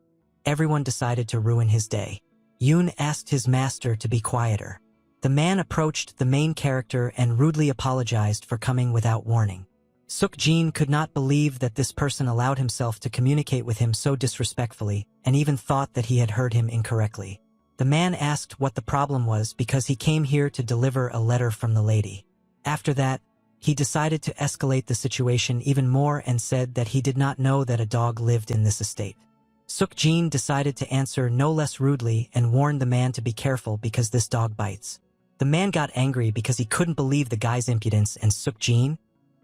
everyone decided to ruin his day. Yoon asked his master to be quieter. The man approached the main character and rudely apologized for coming without warning. Suk-jin could not believe that this person allowed himself to communicate with him so disrespectfully and even thought that he had heard him incorrectly. The man asked what the problem was because he came here to deliver a letter from the lady. After that, he decided to escalate the situation even more and said that he did not know that a dog lived in this estate. Suk-jin decided to answer no less rudely and warned the man to be careful because this dog bites. The man got angry because he couldn't believe the guy's impudence, and Suk-jin,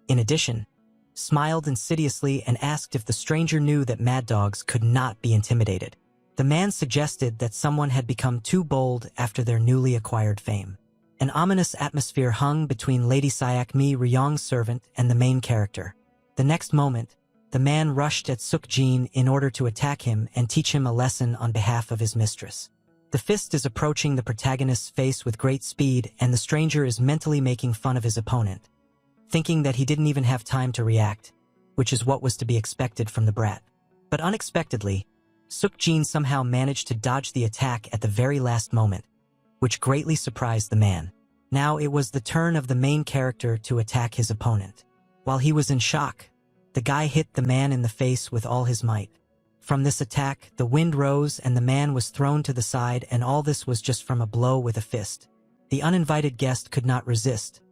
in addition, smiled insidiously and asked if the stranger knew that mad dogs could not be intimidated. The man suggested that someone had become too bold after their newly acquired fame. An ominous atmosphere hung between Lady Sayakmi Ryong's servant and the main character. The next moment, the man rushed at Suk-jin in order to attack him and teach him a lesson on behalf of his mistress. The fist is approaching the protagonist's face with great speed, and the stranger is mentally making fun of his opponent, thinking that he didn't even have time to react, which is what was to be expected from the brat. But unexpectedly, Suk-jin somehow managed to dodge the attack at the very last moment, which greatly surprised the man. Now it was the turn of the main character to attack his opponent. While he was in shock, the guy hit the man in the face with all his might. From this attack, the wind rose and the man was thrown to the side, and all this was just from a blow with a fist. The uninvited guest could not resist,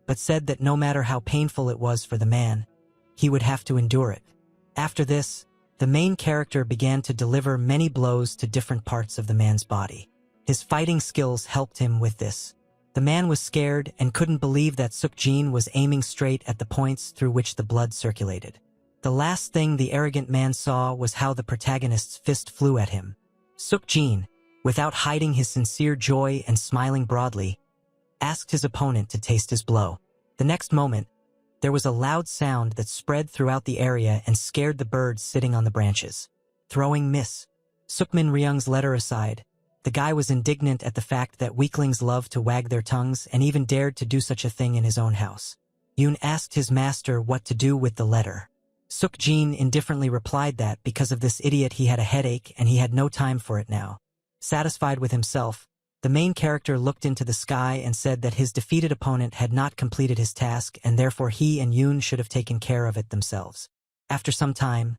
but said that no matter how painful it was for the man, he would have to endure it. After this, the main character began to deliver many blows to different parts of the man's body. His fighting skills helped him with this. The man was scared and couldn't believe that Suk-jin was aiming straight at the points through which the blood circulated. The last thing the arrogant man saw was how the protagonist's fist flew at him. Suk-jin, without hiding his sincere joy and smiling broadly, asked his opponent to taste his blow. The next moment, there was a loud sound that spread throughout the area and scared the birds sitting on the branches. Throwing Miss Sukmin Ryung's letter aside, the guy was indignant at the fact that weaklings love to wag their tongues and even dared to do such a thing in his own house. Yoon asked his master what to do with the letter. Suk-jin indifferently replied that because of this idiot he had a headache and he had no time for it now. Satisfied with himself, the main character looked into the sky and said that his defeated opponent had not completed his task and therefore he and Yoon should have taken care of it themselves. After some time,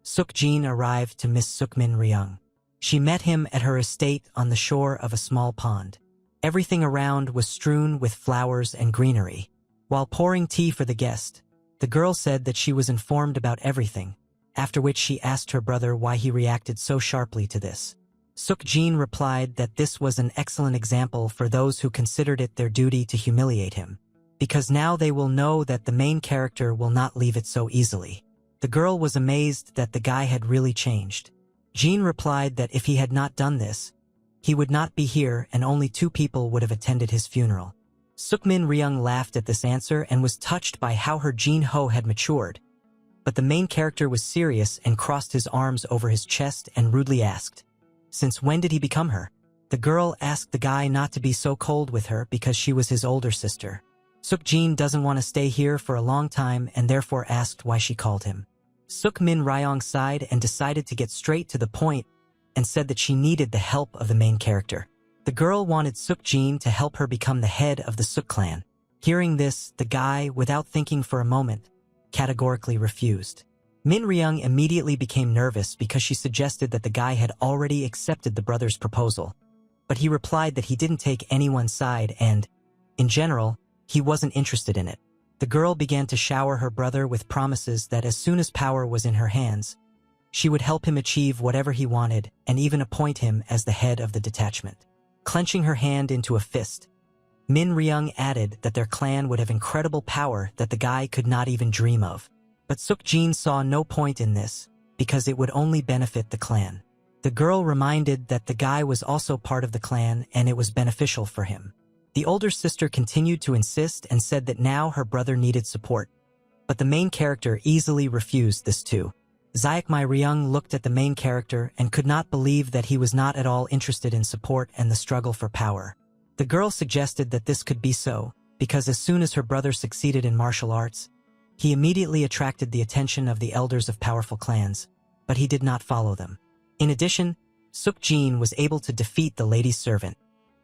Suk-jin arrived to Miss Sukmin Ryung. She met him at her estate on the shore of a small pond. Everything around was strewn with flowers and greenery. While pouring tea for the guest, the girl said that she was informed about everything, after which she asked her brother why he reacted so sharply to this. Suk-jin replied that this was an excellent example for those who considered it their duty to humiliate him, because now they will know that the main character will not leave it so easily. The girl was amazed that the guy had really changed. Jin replied that if he had not done this, he would not be here and only 2 people would have attended his funeral. Sukmin Ryung laughed at this answer and was touched by how her Jin-ho had matured, but the main character was serious and crossed his arms over his chest and rudely asked, "Since when did he become her?" The girl asked the guy not to be so cold with her because she was his older sister. Suk-jin doesn't want to stay here for a long time and therefore asked why she called him. Sukmin Ryung sighed and decided to get straight to the point and said that she needed the help of the main character. The girl wanted Suk-jin to help her become the head of the Suk clan. Hearing this, the guy, without thinking for a moment, categorically refused. Min Ryung immediately became nervous because she suggested that the guy had already accepted the brother's proposal. But he replied that he didn't take anyone's side and, in general, he wasn't interested in it. The girl began to shower her brother with promises that as soon as power was in her hands, she would help him achieve whatever he wanted and even appoint him as the head of the detachment. Clenching her hand into a fist, Min Ryung added that their clan would have incredible power that the guy could not even dream of. But Suk-jin saw no point in this, because it would only benefit the clan. The girl reminded that the guy was also part of the clan and it was beneficial for him. The older sister continued to insist and said that now her brother needed support. But the main character easily refused this too. Zaekmai Ryung looked at the main character and could not believe that he was not at all interested in support and the struggle for power. The girl suggested that this could be so, because as soon as her brother succeeded in martial arts, he immediately attracted the attention of the elders of powerful clans, but he did not follow them. In addition, Suk-jin was able to defeat the lady's servant,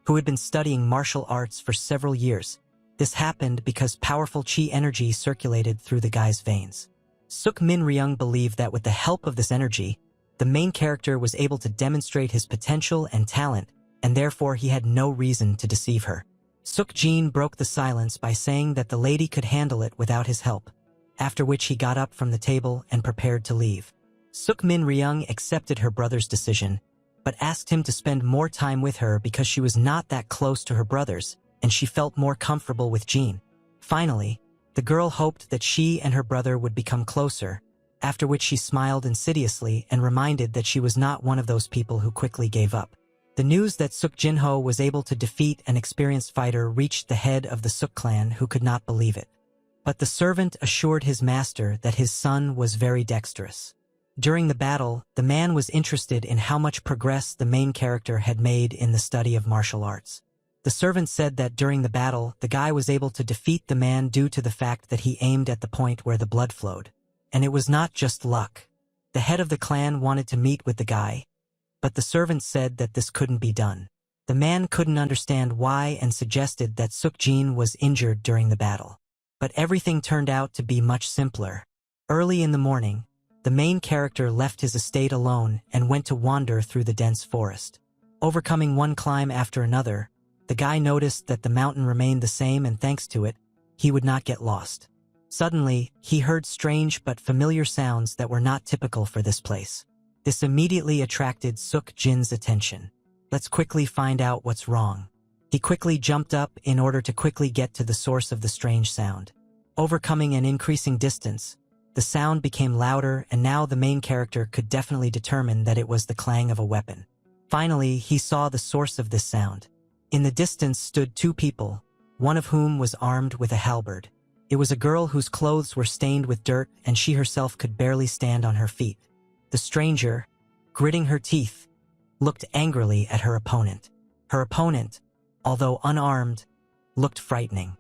who had been studying martial arts for several years. This happened because powerful chi energy circulated through the guy's veins. Suk-min Ryung believed that with the help of this energy, the main character was able to demonstrate his potential and talent, and therefore he had no reason to deceive her. Suk-jin broke the silence by saying that the lady could handle it without his help, after which he got up from the table and prepared to leave. Suk-min Ryung accepted her brother's decision, but asked him to spend more time with her because she was not that close to her brothers, and she felt more comfortable with Jin. Finally, the girl hoped that she and her brother would become closer, after which she smiled insidiously and reminded that she was not one of those people who quickly gave up. The news that Suk Jinho was able to defeat an experienced fighter reached the head of the Suk clan, who could not believe it. But the servant assured his master that his son was very dexterous. During the battle, the man was interested in how much progress the main character had made in the study of martial arts. The servant said that during the battle, the guy was able to defeat the man due to the fact that he aimed at the point where the blood flowed. And it was not just luck. The head of the clan wanted to meet with the guy, but the servant said that this couldn't be done. The man couldn't understand why and suggested that Suk Jin was injured during the battle. But everything turned out to be much simpler. Early in the morning, the main character left his estate alone and went to wander through the dense forest. Overcoming one climb after another, the guy noticed that the mountain remained the same, and thanks to it, he would not get lost. Suddenly, he heard strange but familiar sounds that were not typical for this place. This immediately attracted Suk Jin's attention. Let's quickly find out what's wrong. He quickly jumped up in order to quickly get to the source of the strange sound. Overcoming an increasing distance, the sound became louder, and now the main character could definitely determine that it was the clang of a weapon. Finally, he saw the source of this sound. In the distance stood two people, one of whom was armed with a halberd. It was a girl whose clothes were stained with dirt, and she herself could barely stand on her feet. The stranger, gritting her teeth, looked angrily at her opponent. Her opponent, although unarmed, looked frightening.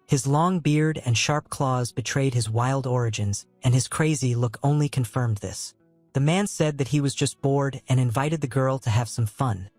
His long beard and sharp claws betrayed his wild origins, and his crazy look only confirmed this. The man said that he was just bored and invited the girl to have some fun,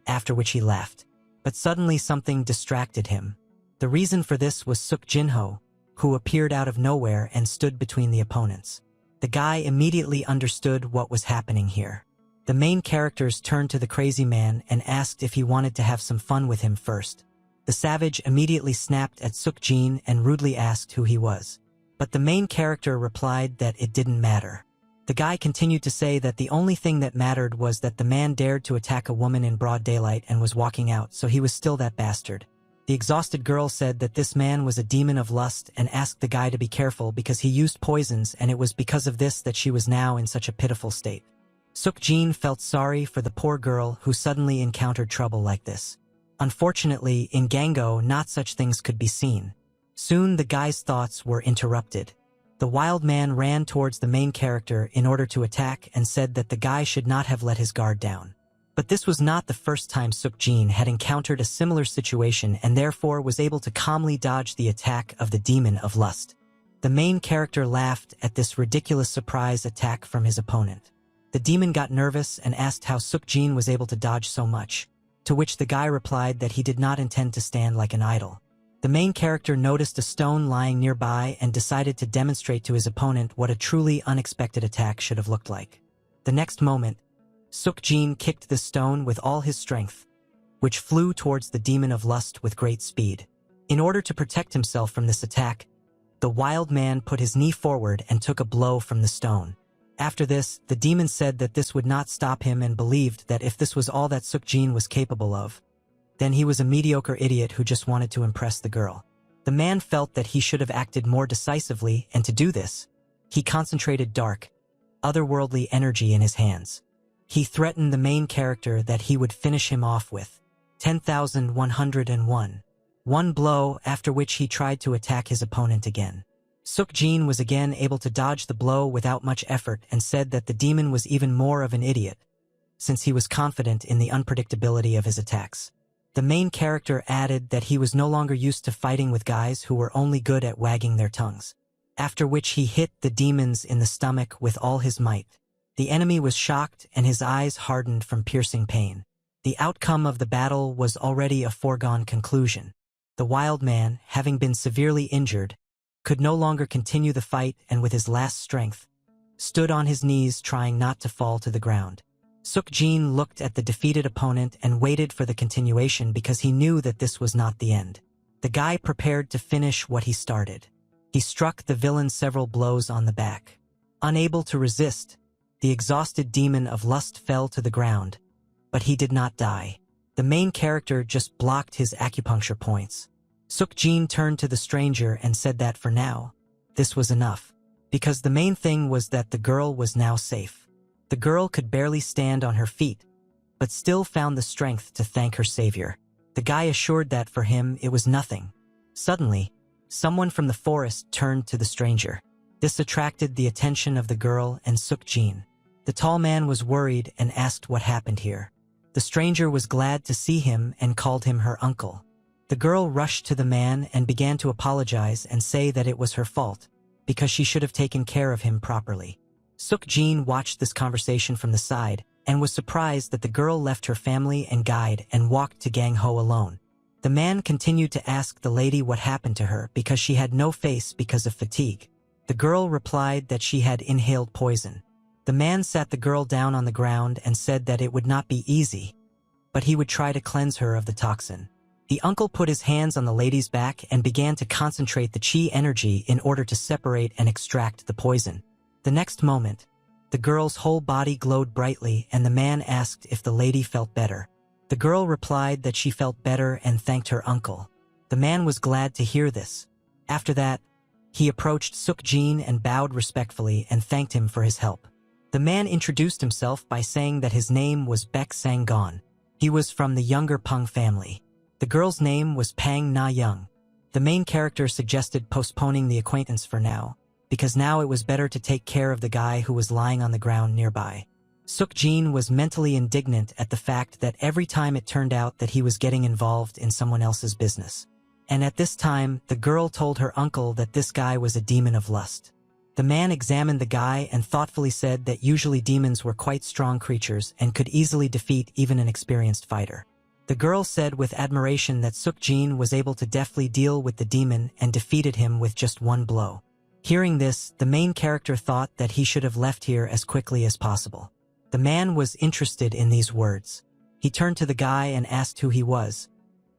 after which he left. But suddenly something distracted him. The reason for this was Suk Jinho, who appeared out of nowhere and stood between the opponents. The guy immediately understood what was happening here. The main characters turned to the crazy man and asked if he wanted to have some fun with him first. The savage immediately snapped at Suk Jin and rudely asked who he was. But the main character replied that it didn't matter. The guy continued to say that the only thing that mattered was that the man dared to attack a woman in broad daylight and was walking out, so he was still that bastard. The exhausted girl said that this man was a demon of lust and asked the guy to be careful because he used poisons, and it was because of this that she was now in such a pitiful state. Suk Jin felt sorry for the poor girl who suddenly encountered trouble like this. Unfortunately, in Gango, not such things could be seen. Soon the guy's thoughts were interrupted. The wild man ran towards the main character in order to attack and said that the guy should not have let his guard down. But this was not the first time Suk Jin had encountered a similar situation and therefore was able to calmly dodge the attack of the demon of lust. The main character laughed at this ridiculous surprise attack from his opponent. The demon got nervous and asked how Suk Jin was able to dodge so much, to which the guy replied that he did not intend to stand like an idol. The main character noticed a stone lying nearby and decided to demonstrate to his opponent what a truly unexpected attack should have looked like. The next moment, Suk Jin kicked the stone with all his strength, which flew towards the demon of lust with great speed. In order to protect himself from this attack, the wild man put his knee forward and took a blow from the stone. After this, the demon said that this would not stop him and believed that if this was all that Suk Jin was capable of, then he was a mediocre idiot who just wanted to impress the girl. The man felt that he should have acted more decisively, and to do this, he concentrated dark, otherworldly energy in his hands. He threatened the main character that he would finish him off with 10,101. One blow, after which he tried to attack his opponent again. Suk Jin was again able to dodge the blow without much effort and said that the demon was even more of an idiot, since he was confident in the unpredictability of his attacks. The main character added that he was no longer used to fighting with guys who were only good at wagging their tongues. After which he hit the demons in the stomach with all his might. The enemy was shocked and his eyes hardened from piercing pain. The outcome of the battle was already a foregone conclusion. The wild man, having been severely injured, could no longer continue the fight and with his last strength, stood on his knees trying not to fall to the ground. Suk Jin looked at the defeated opponent and waited for the continuation because he knew that this was not the end. The guy prepared to finish what he started. He struck the villain several blows on the back. Unable to resist, the exhausted demon of lust fell to the ground, but he did not die. The main character just blocked his acupuncture points. Suk Jin turned to the stranger and said that for now, this was enough, because the main thing was that the girl was now safe. The girl could barely stand on her feet, but still found the strength to thank her savior. The guy assured that for him it was nothing. Suddenly, someone from the forest turned to the stranger. This attracted the attention of the girl and Suk Jin. The tall man was worried and asked what happened here. The stranger was glad to see him and called him her uncle. The girl rushed to the man and began to apologize and say that it was her fault, because she should have taken care of him properly. Suk Jin watched this conversation from the side and was surprised that the girl left her family and guide and walked to Gang Ho alone. The man continued to ask the lady what happened to her because she had no face because of fatigue. The girl replied that she had inhaled poison. The man sat the girl down on the ground and said that it would not be easy, but he would try to cleanse her of the toxin. The uncle put his hands on the lady's back and began to concentrate the chi energy in order to separate and extract the poison. The next moment, the girl's whole body glowed brightly and the man asked if the lady felt better. The girl replied that she felt better and thanked her uncle. The man was glad to hear this. After that, he approached Sukjin and bowed respectfully and thanked him for his help. The man introduced himself by saying that his name was Baek Sang-gon. He was from the younger Peng family. The girl's name was Pang Na-young. The main character suggested postponing the acquaintance for now, because now it was better to take care of the guy who was lying on the ground nearby. Sukjin was mentally indignant at the fact that every time it turned out that he was getting involved in someone else's business. And at this time, the girl told her uncle that this guy was a demon of lust. The man examined the guy and thoughtfully said that usually demons were quite strong creatures and could easily defeat even an experienced fighter. The girl said with admiration that Sukjin was able to deftly deal with the demon and defeated him with just one blow. Hearing this, the main character thought that he should have left here as quickly as possible. The man was interested in these words. He turned to the guy and asked who he was,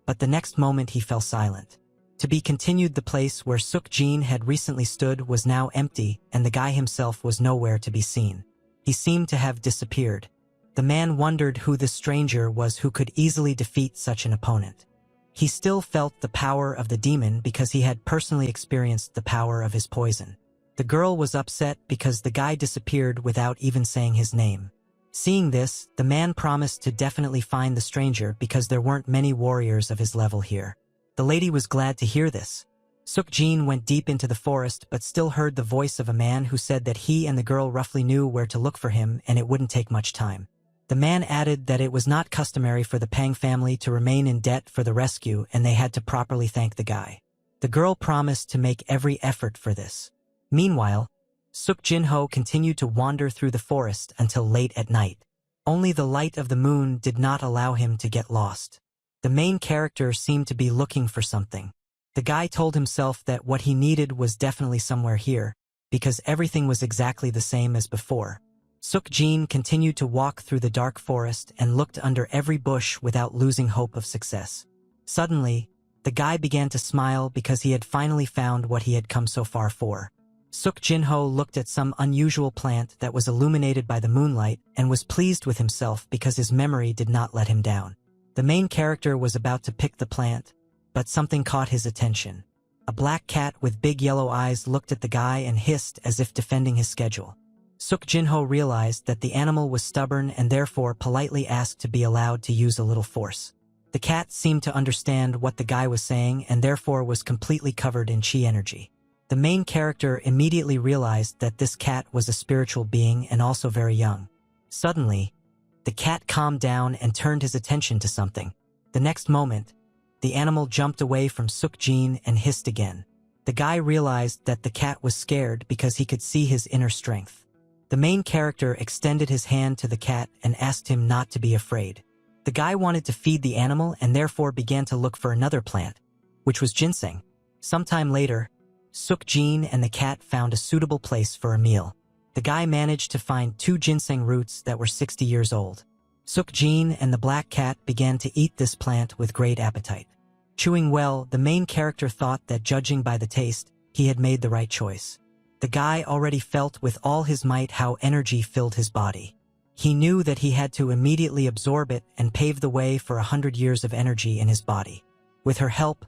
but the next moment he fell silent. To be continued, the place where Sukjin had recently stood was now empty and the guy himself was nowhere to be seen. He seemed to have disappeared. The man wondered who this stranger was who could easily defeat such an opponent. He still felt the power of the demon because he had personally experienced the power of his poison. The girl was upset because the guy disappeared without even saying his name. Seeing this, the man promised to definitely find the stranger because there weren't many warriors of his level here. The lady was glad to hear this. Sukjin went deep into the forest but still heard the voice of a man who said that he and the girl roughly knew where to look for him and it wouldn't take much time. The man added that it was not customary for the Pang family to remain in debt for the rescue and they had to properly thank the guy. The girl promised to make every effort for this. Meanwhile, Suk Jin-ho continued to wander through the forest until late at night. Only the light of the moon did not allow him to get lost. The main character seemed to be looking for something. The guy told himself that what he needed was definitely somewhere here, because everything was exactly the same as before. Suk Jin continued to walk through the dark forest and looked under every bush without losing hope of success. Suddenly, the guy began to smile because he had finally found what he had come so far for. Suk Jin-ho looked at some unusual plant that was illuminated by the moonlight and was pleased with himself because his memory did not let him down. The main character was about to pick the plant, but something caught his attention. A black cat with big yellow eyes looked at the guy and hissed as if defending his schedule. Suk Jin-ho realized that the animal was stubborn and therefore politely asked to be allowed to use a little force. The cat seemed to understand what the guy was saying and therefore was completely covered in chi energy. The main character immediately realized that this cat was a spiritual being and also very young. Suddenly, the cat calmed down and turned his attention to something. The next moment, the animal jumped away from Suk Jin and hissed again. The guy realized that the cat was scared because he could see his inner strength. The main character extended his hand to the cat and asked him not to be afraid. The guy wanted to feed the animal and therefore began to look for another plant, which was ginseng. Sometime later, Suk Jin and the cat found a suitable place for a meal. The guy managed to find 2 ginseng roots that were 60 years old. Suk Jin and the black cat began to eat this plant with great appetite. Chewing well, the main character thought that judging by the taste, he had made the right choice. The guy already felt with all his might how energy filled his body. He knew that he had to immediately absorb it and pave the way for 100 years of energy in his body. With her help,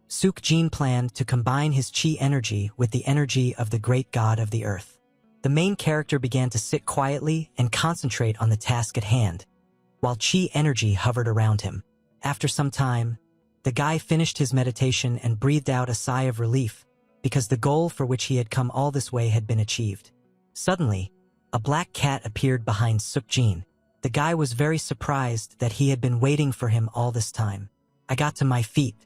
Suk Jin planned to combine his chi energy with the energy of the great god of the earth. The main character began to sit quietly and concentrate on the task at hand, while chi energy hovered around him. After some time, the guy finished his meditation and breathed out a sigh of relief, because the goal for which he had come all this way had been achieved. Suddenly, a black cat appeared behind Suk Jin. The guy was very surprised that he had been waiting for him all this time. I got to my feet.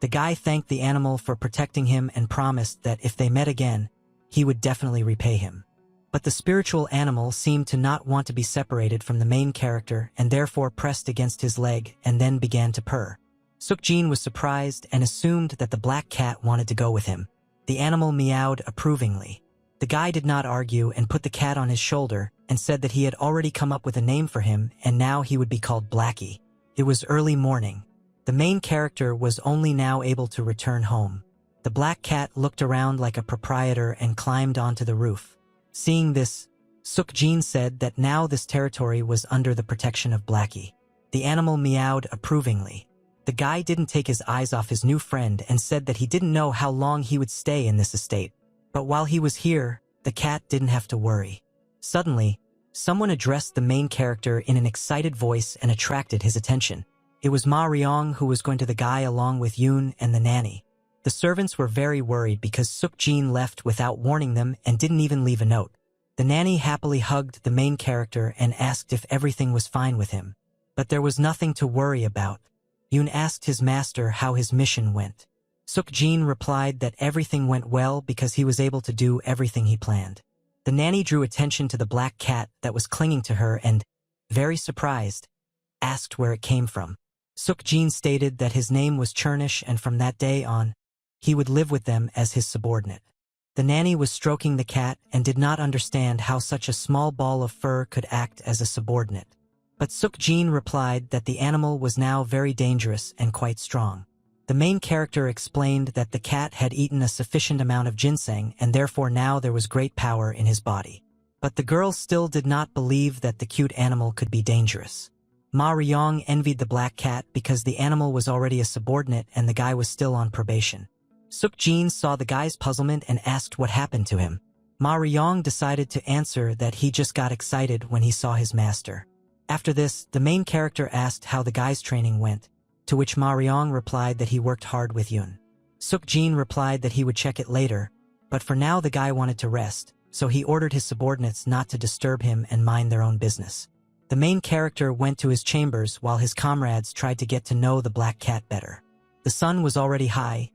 The guy thanked the animal for protecting him and promised that if they met again, he would definitely repay him. But the spiritual animal seemed to not want to be separated from the main character and therefore pressed against his leg and then began to purr. Sukjin was surprised and assumed that the black cat wanted to go with him. The animal meowed approvingly. The guy did not argue and put the cat on his shoulder and said that he had already come up with a name for him and now he would be called Blackie. It was early morning. The main character was only now able to return home. The black cat looked around like a proprietor and climbed onto the roof. Seeing this, Sukjin said that now this territory was under the protection of Blackie. The animal meowed approvingly. The guy didn't take his eyes off his new friend and said that he didn't know how long he would stay in this estate. But while he was here, the cat didn't have to worry. Suddenly, someone addressed the main character in an excited voice and attracted his attention. It was Ma Ryong who was going to the guy along with Yoon and the nanny. The servants were very worried because Sukjin left without warning them and didn't even leave a note. The nanny happily hugged the main character and asked if everything was fine with him. But there was nothing to worry about. Yoon asked his master how his mission went. Sukjin replied that everything went well because he was able to do everything he planned. The nanny drew attention to the black cat that was clinging to her and, very surprised, asked where it came from. Sukjin stated that his name was Chernish and from that day on, he would live with them as his subordinate. The nanny was stroking the cat and did not understand how such a small ball of fur could act as a subordinate. But Sukjin replied that the animal was now very dangerous and quite strong. The main character explained that the cat had eaten a sufficient amount of ginseng and therefore now there was great power in his body. But the girl still did not believe that the cute animal could be dangerous. Ma Ryong envied the black cat because the animal was already a subordinate and the guy was still on probation. Sukjin saw the guy's puzzlement and asked what happened to him. Ma Ryong decided to answer that he just got excited when he saw his master. After this, the main character asked how the guy's training went, to which Ma Ryong replied that he worked hard with Yoon. Sukjin replied that he would check it later, but for now the guy wanted to rest, so he ordered his subordinates not to disturb him and mind their own business. The main character went to his chambers while his comrades tried to get to know the black cat better. The sun was already high.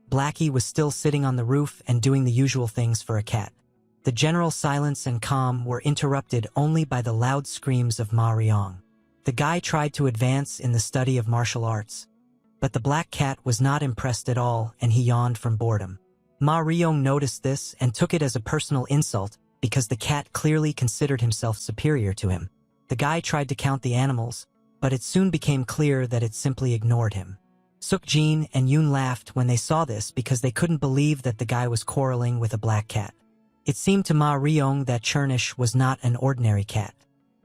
Blackie was still sitting on the roof and doing the usual things for a cat. The general silence and calm were interrupted only by the loud screams of Ma Ryong. The guy tried to advance in the study of martial arts, but the black cat was not impressed at all and he yawned from boredom. Ma Ryong noticed this and took it as a personal insult because the cat clearly considered himself superior to him. The guy tried to count the animals, but it soon became clear that it simply ignored him. Sukjin and Yoon laughed when they saw this because they couldn't believe that the guy was quarreling with a black cat. It seemed to Ma Ryong that Chernish was not an ordinary cat.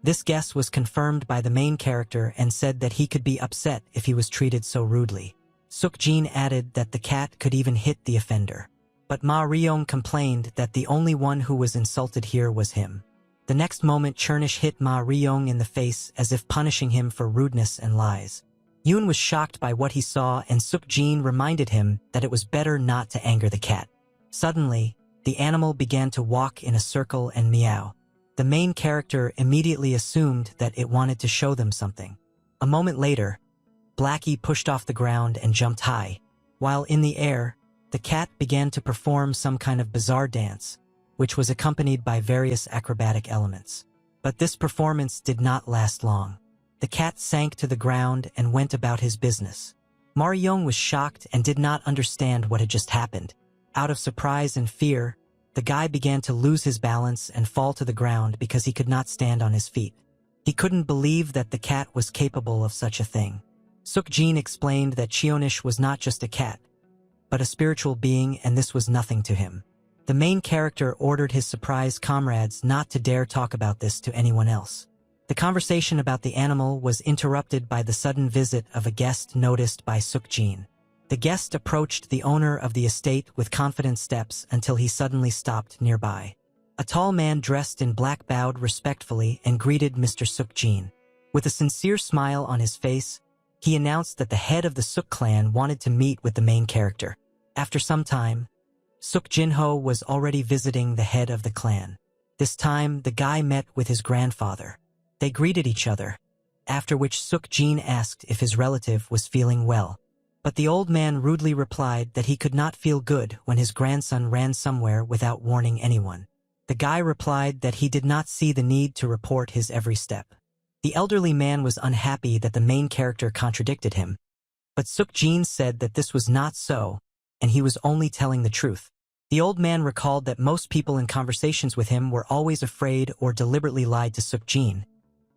This guess was confirmed by the main character and said that he could be upset if he was treated so rudely. Sukjin added that the cat could even hit the offender. But Ma Ryong complained that the only one who was insulted here was him. The next moment Chernish hit Ma Ryong in the face as if punishing him for rudeness and lies. Yoon was shocked by what he saw and Sukjin reminded him that it was better not to anger the cat. Suddenly, the animal began to walk in a circle and meow. The main character immediately assumed that it wanted to show them something. A moment later, Blackie pushed off the ground and jumped high. While in the air, the cat began to perform some kind of bizarre dance, which was accompanied by various acrobatic elements. But this performance did not last long. The cat sank to the ground and went about his business. Ma Ryong was shocked and did not understand what had just happened. Out of surprise and fear, the guy began to lose his balance and fall to the ground because he could not stand on his feet. He couldn't believe that the cat was capable of such a thing. Sukjin explained that Cheonish was not just a cat, but a spiritual being and this was nothing to him. The main character ordered his surprised comrades not to dare talk about this to anyone else. The conversation about the animal was interrupted by the sudden visit of a guest noticed by Sukjin. The guest approached the owner of the estate with confident steps until he suddenly stopped nearby. A tall man dressed in black bowed respectfully and greeted Mr. Sukjin. With a sincere smile on his face, he announced that the head of the Suk clan wanted to meet with the main character. After some time, Suk Jinho was already visiting the head of the clan. This time, the guy met with his grandfather. They greeted each other, after which Sukjin asked if his relative was feeling well. But the old man rudely replied that he could not feel good when his grandson ran somewhere without warning anyone. The guy replied that he did not see the need to report his every step. The elderly man was unhappy that the main character contradicted him, But Suk-jin said that this was not so, and he was only telling the truth. The old man recalled that most people in conversations with him were always afraid or deliberately lied to Suk-jin,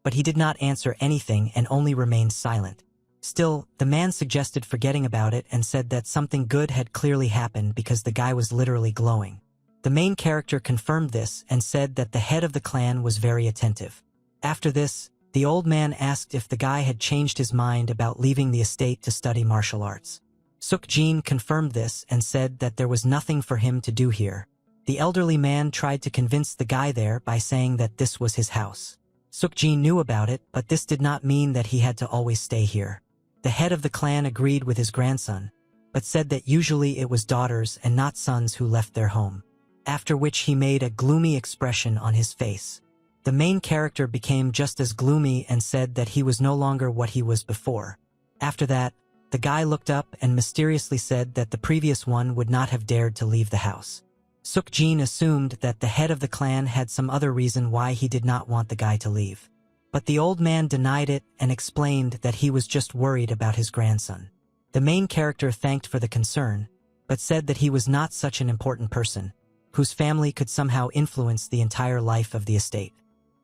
but he did not answer anything and only remained silent. Still, the man suggested forgetting about it and said that something good had clearly happened because the guy was literally glowing. The main character confirmed this and said that the head of the clan was very attentive. After this, the old man asked if the guy had changed his mind about leaving the estate to study martial arts. Suk-jin confirmed this and said that there was nothing for him to do here. The elderly man tried to convince the guy there by saying that this was his house. Suk-jin knew about it, but this did not mean that he had to always stay here. The head of the clan agreed with his grandson, but said that usually it was daughters and not sons who left their home. After which he made a gloomy expression on his face. The main character became just as gloomy and said that he was no longer what he was before. After that, the guy looked up and mysteriously said that the previous one would not have dared to leave the house. Suk-jin assumed that the head of the clan had some other reason why he did not want the guy to leave. But the old man denied it and explained that he was just worried about his grandson. The main character thanked for the concern, but said that he was not such an important person, whose family could somehow influence the entire life of the estate.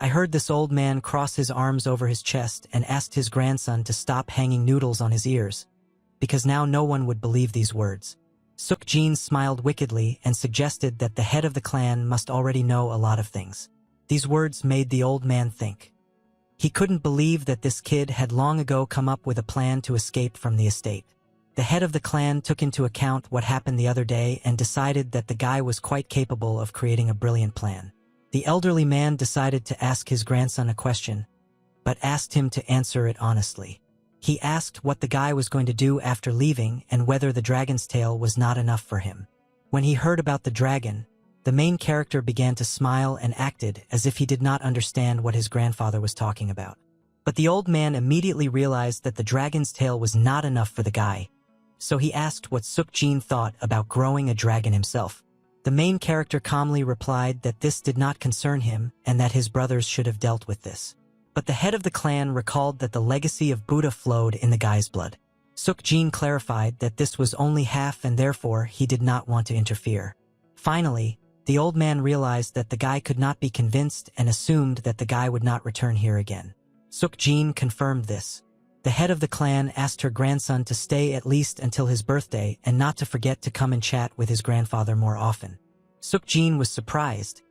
I heard this old man cross his arms over his chest and asked his grandson to stop hanging noodles on his ears, because now no one would believe these words. Suk-jin smiled wickedly and suggested that the head of the clan must already know a lot of things. These words made the old man think. He couldn't believe that this kid had long ago come up with a plan to escape from the estate. The head of the clan took into account what happened the other day and decided that the guy was quite capable of creating a brilliant plan. The elderly man decided to ask his grandson a question, but asked him to answer it honestly. He asked what the guy was going to do after leaving and whether the dragon's tail was not enough for him. When he heard about the dragon, the main character began to smile and acted as if he did not understand what his grandfather was talking about. But the old man immediately realized that the dragon's tail was not enough for the guy, so he asked what Suk-jin thought about growing a dragon himself. The main character calmly replied that this did not concern him and that his brothers should have dealt with this. But the head of the clan recalled that the legacy of Buddha flowed in the guy's blood. Suk-jin clarified that this was only half and therefore he did not want to interfere. Finally, the old man realized that the guy could not be convinced and assumed that the guy would not return here again. Suk-jin confirmed this. The head of the clan asked her grandson to stay at least until his birthday and not to forget to come and chat with his grandfather more often. Suk-jin was surprised,